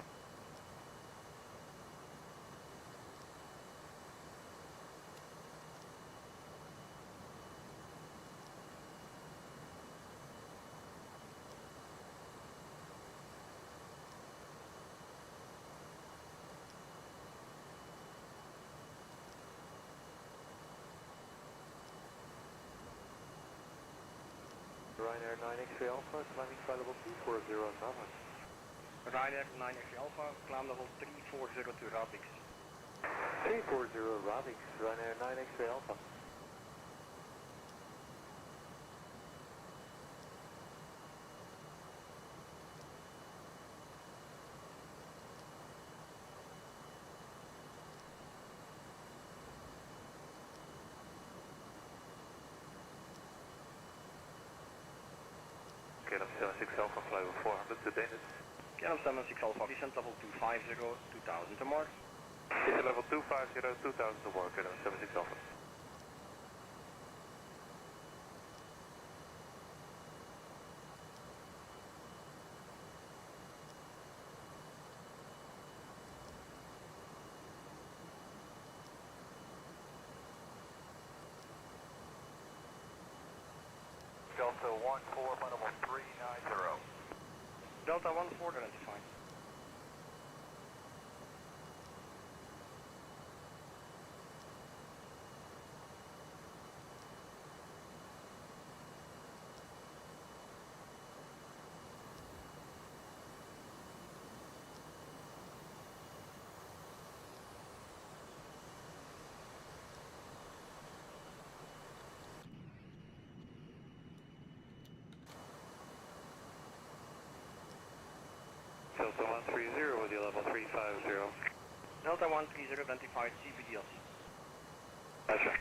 Ryanair 9X-ray Alpha, climbing flight level 240 Nava. Ryanair 9X Alpha, climb level 340 to Radix. 340 Radix, Ryanair 9X-ray Alpha. KLM 76 Alpha, flight level 400 to Danish. KLM 76 Alpha, descent level 250, 2000 to mark. Is level 250, 2000 to mark, KLM 76 Alpha. Delta 14, level 390. Delta 14 identified. Delta 130 with you, level 350. Delta 130 identified, CVDLC. Gotcha.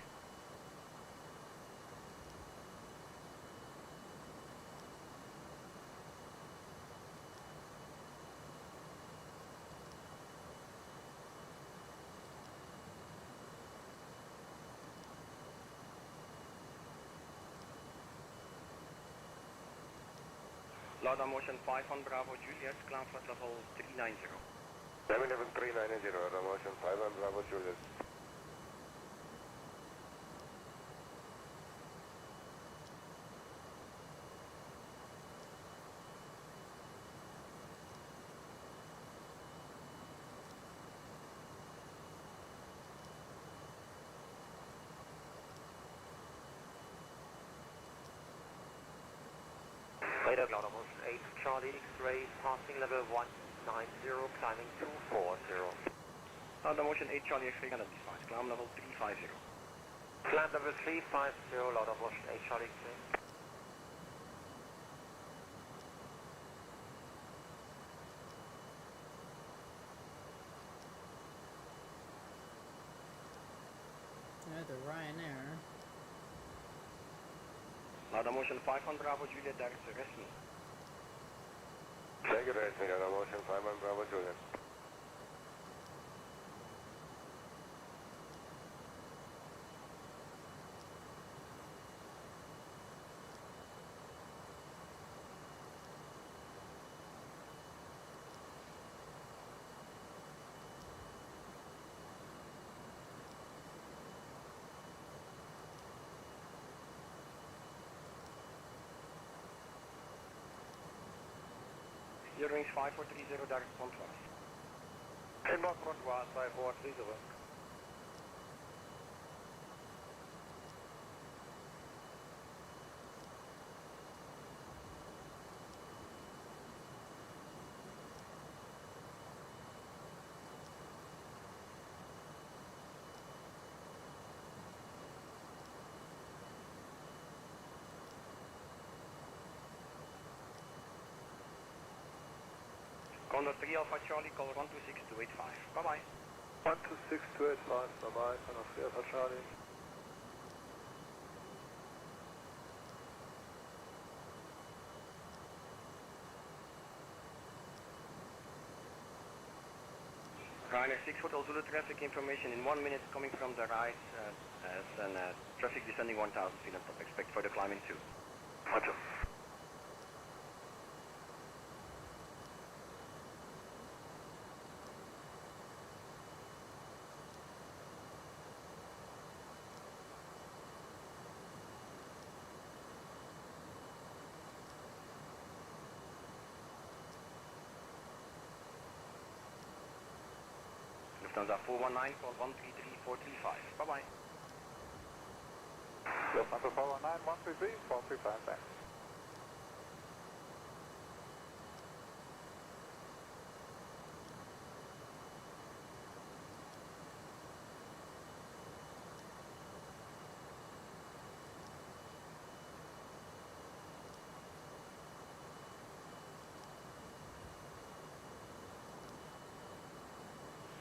Lauda motion 5 on Bravo Juliet, climb flight level 390. Climbing level 390, Lauda motion 5 on Bravo Juliet. Radar Lauda motion 8 Charlie X-ray, passing level 190, climbing 240. Lauda motion 8 Charlie X-ray identified, climb level 350. Climb level 350, Lauda motion 8 Charlie X-ray. The Ryanair. Lauda motion 5 on Bravo Juliet, direct to rest me. Thank you, Racing, Lauda motion 5 on Bravo Juliet. Eurowings 5430, direct to Antwerp. Inbound front 15430. Condor 3 Alpha Charlie, call 126285. Bye-bye. 126285, bye-bye, Condor 3 Alpha Charlie. Ryanair 6 Hotel Zulu traffic information in 1 minute coming from the right as traffic descending 1000 feet on top. Expect further climbing 2. Roger. Lufthansa 419 call 133435. Bye-bye. Lufthansa 419, 133, 435, thanks.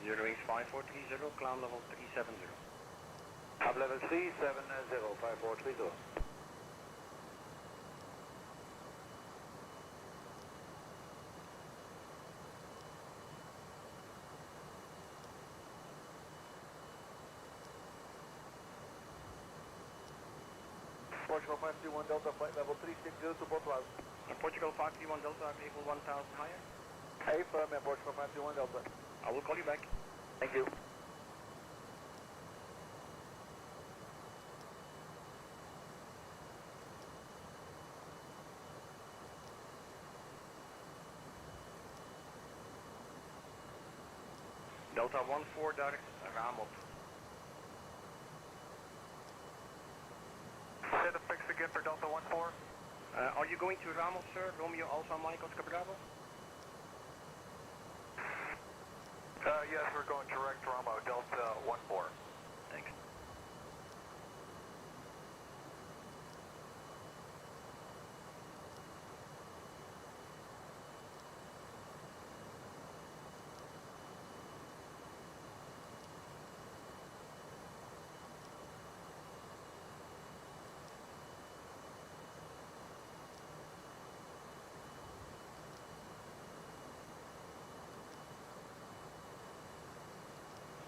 Eurowings 5430, climb level 370. Up level 370, 5430. Portugal 531 Delta, flight level 360 to Port Cloud. Portugal 531 Delta, vehicle 1000 higher. Affirm, Portugal 531 Delta. I will call you back. Thank you. Delta 14 direct, raam op. Say the fix again for Delta 14. Are you going to raam op, sir? Romeo Alpha Mike Oscar Bravo? Yes, we're going direct Ramo, Delta 14. Thanks.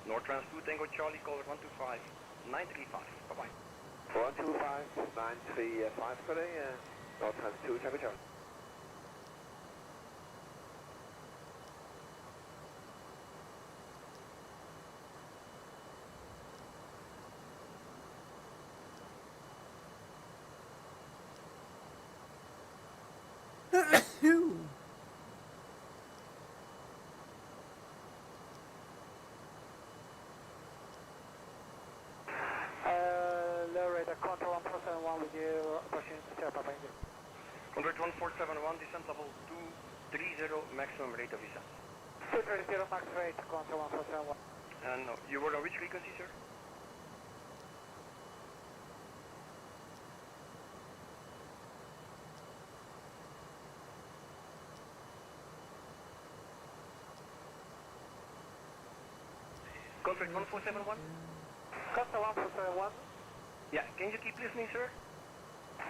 Nortrans 2 Tango Charlie, call 125 935. Bye-bye. 125, 935 for the Northwest 2 temperature. Low radar, control 1471 with you, approaching Sierra Papa India. Convert 1471, descent level 230, maximum rate of descent. 230 max rate, control 1471. And you were on which frequency, sir? Convert 1471? Control 1471. Yeah, can you keep listening, sir?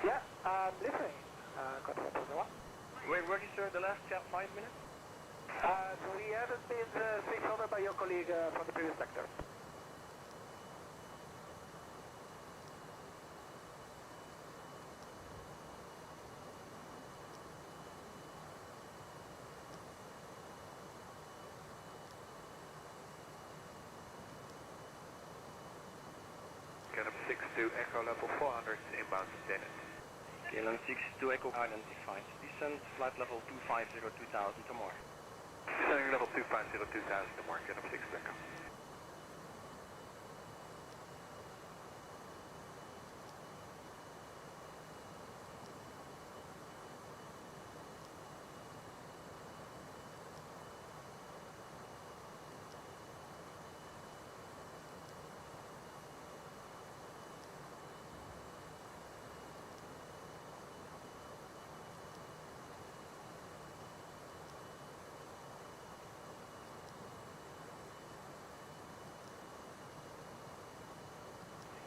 Yeah, I'm listening. Control 1471. Where were you, sir, the last 5 minutes? So we haven't been switched over by your colleague from the previous sector. Get up 62 Echo level 400 inbound to Zenit. KLM 62 Echo identified. Descent flight level 250 2000 to more. Descending level 250 2000 to more. Get up 6 Echo.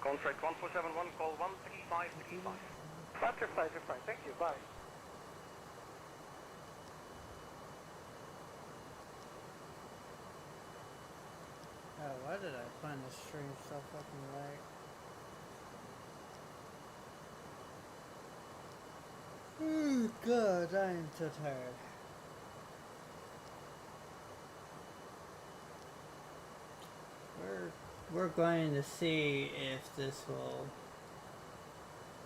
Contract 1471, call 13535. Roger, fine. Thank you. Bye. Oh, why did I find this stream so fucking late? Oh god, I am so tired. We're going to see if this will...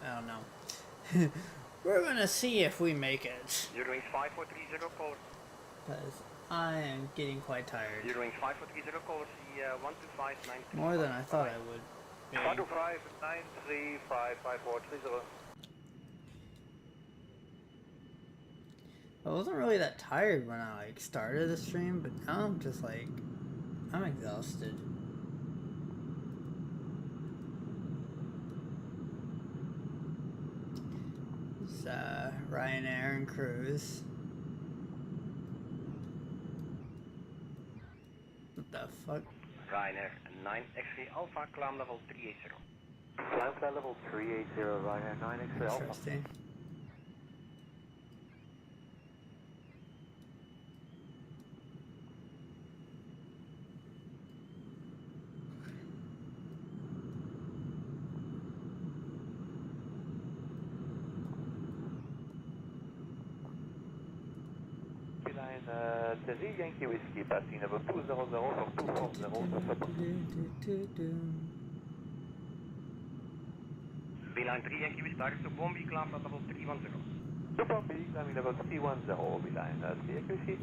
I don't know. We're gonna see if we make it. Eurowings 5430, call. Because I am getting quite tired. Eurowings 5430, call. See 12593. More than I thought I would. 125935430. I wasn't really that tired when I like started the stream, but now I'm just like, I'm exhausted. It's Ryanair and Cruise. What the fuck? Ryanair 9 X-ray Alpha, climb level 380. Climb level 380, Ryanair 9 X-ray Alpha. Interesting. LSZH Yankee Whiskey, passing level 200 for 240. Beeline 3 Yankee Whiskey, direct to Bombi, climb level 310. To Bombi, climbing level 310, Beeline 3 Yankee Whiskey.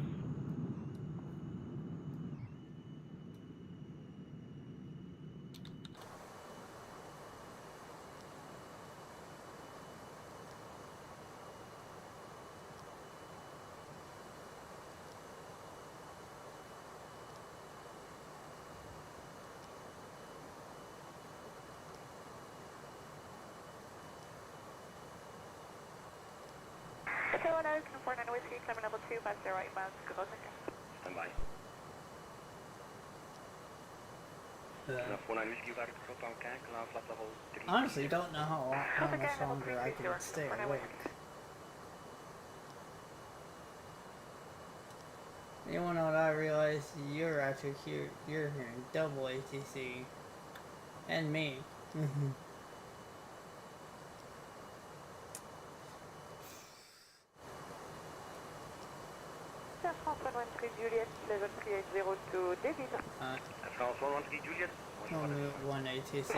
Hotel 49 Whiskey, climbing level 2, 50 miles, closing. Stand by. Yeah. 49 Whiskey, direct to Tonkin, climb flat level 3. Honestly, don't know how much longer I can stay awake. You wanna know what I realized? You're actually here. You're hearing double ATC, and me. France 113 Juliet, level 3802 David. France 113 Juliet. Only one ATC.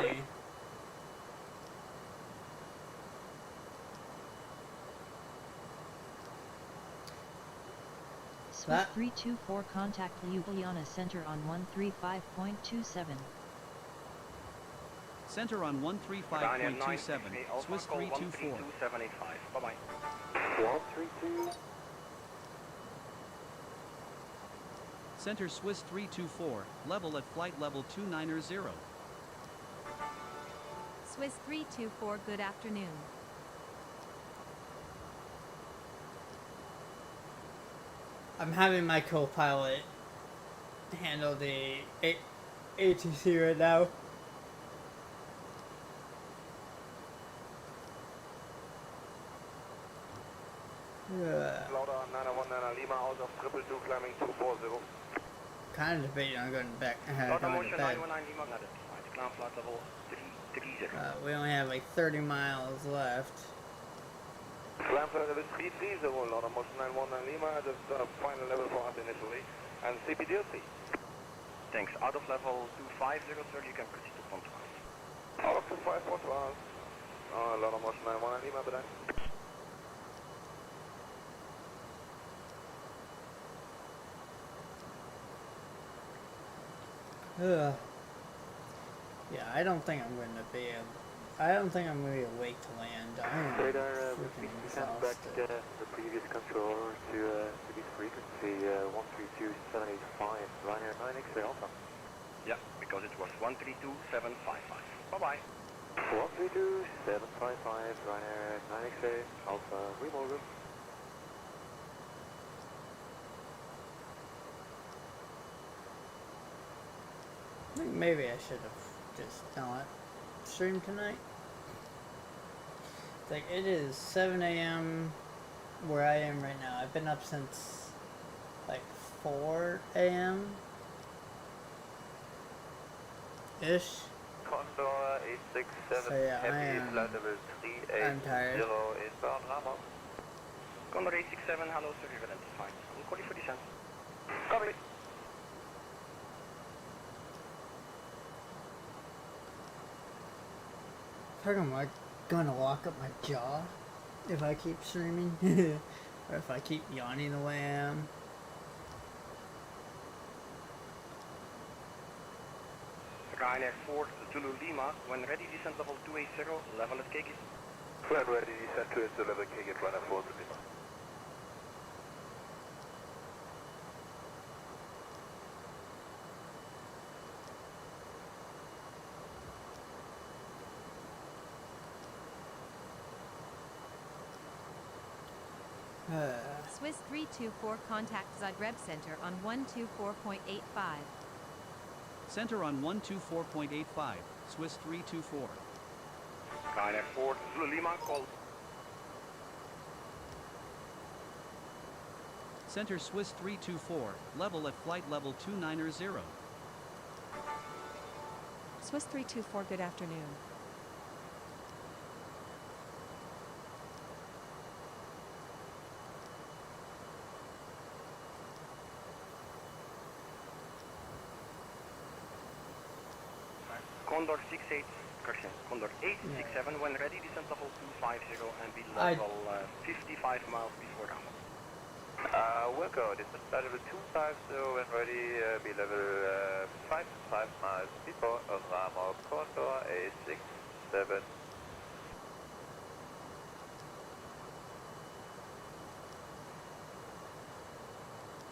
Swift 324 contact Ljubljana Center on 135.27. Center on 135.27, Swiss 324. 785. Bye-bye. 132. Center Swiss 324, level at flight level 290. Swiss 324, good afternoon. I'm having my co-pilot handle the ATC right now. Lauda 919 Lima out of 222 climbing 240. Kind of debating on going back. Lauda Going motion to bed. 919 Lima, got it. Right, climb flat level 330. We only have like 30 miles left. Climb flight level 330, Lauda motion 919 Lima, that's the final level for us initially. And CPDLC. Thanks. Out of level 250, sir, you can proceed to Pontoise. Out of 25 Pontoise. Lauda motion 919 Lima, bedankt. Ugh. Yeah, I don't think I'm going to be awake to land. I am Radar, freaking we send back exhausted. the previous controller to this frequency 132785, Ryanair 9X Alpha. Yeah, because it was 132755. Bye-bye. 132755, Ryanair 9X Alpha, remote. I think maybe I should have just not stream tonight. It's like it is 7 a.m. where I am right now. I've been up since like 4 a.m. ish. Condor 867, So yeah, heavy flight level I'm tired. 380 inbound Ramo. Condor 867, hello sir, you've identified. We'll call you for descent. Copy. Am I gonna lock up my jaw if I keep streaming? Or if I keep yawning the way I am? Ryanair 4 Zulu Lima, when ready descent level 280, level at KG. When ready, descent to its level KG, Ryanair 4 to Lima. Swiss 324 contact Zagreb Center on 124.85. Center on 124.85, Swiss 324. Ryanair 4 Zulu Lima, call. Center Swiss 324, level at flight level 290. Swiss 324, good afternoon. Condor 68, correction, Condor 867, when ready descent level 250 and be level 55 miles before Ramo. We'll go, descent flight level 250, when ready, be level 55 miles before Ramo, Condor 867.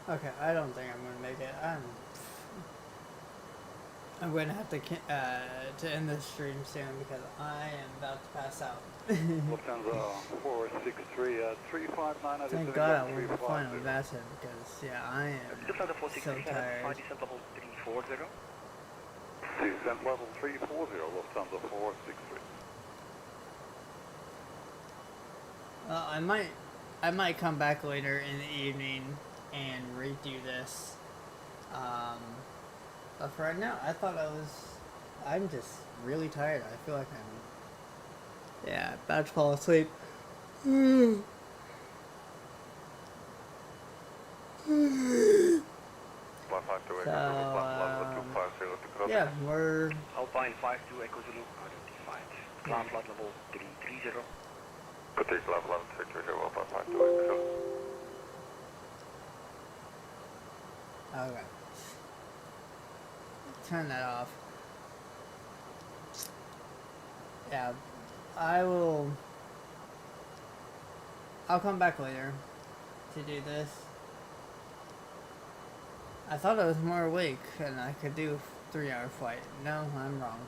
Okay, I don't think I'm gonna make it. I'm going to have to end this stream soon because I am about to pass out. Lufthansa 463, 359. Thank God I wasn't flying on that head because, yeah, I am Lufthansa so 463, tired. descent level 340. Descent level 340, Lufthansa 463. I might come back later in the evening and redo this. But for right now, I'm just really tired. I feel like I'm about to fall asleep. Yeah, we're... Alpine 52 Echo Zulu, identified. Cloud flight level 330. Protect level 330, Alpine 52 Echo Zulu. Okay. Turn that off. Yeah, I'll come back later to do this. I thought I was more awake and I could do a 3-hour flight. No, I'm wrong.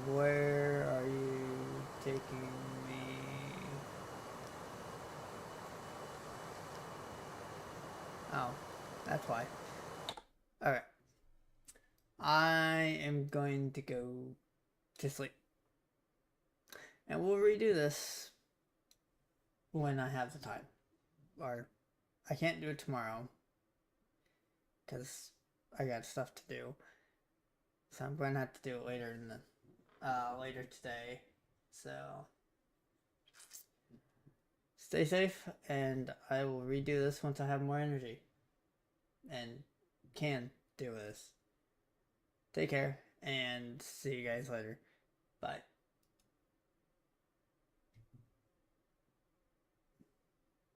Where are you taking me? Oh, that's why. Alright. I am going to go to sleep. And we'll redo this when I have the time. Or I can't do it tomorrow because I got stuff to do. So I'm going to have to do it later in the later today. So stay safe, and I will redo this once I have more energy and can do this. Take care and see you guys later. Bye.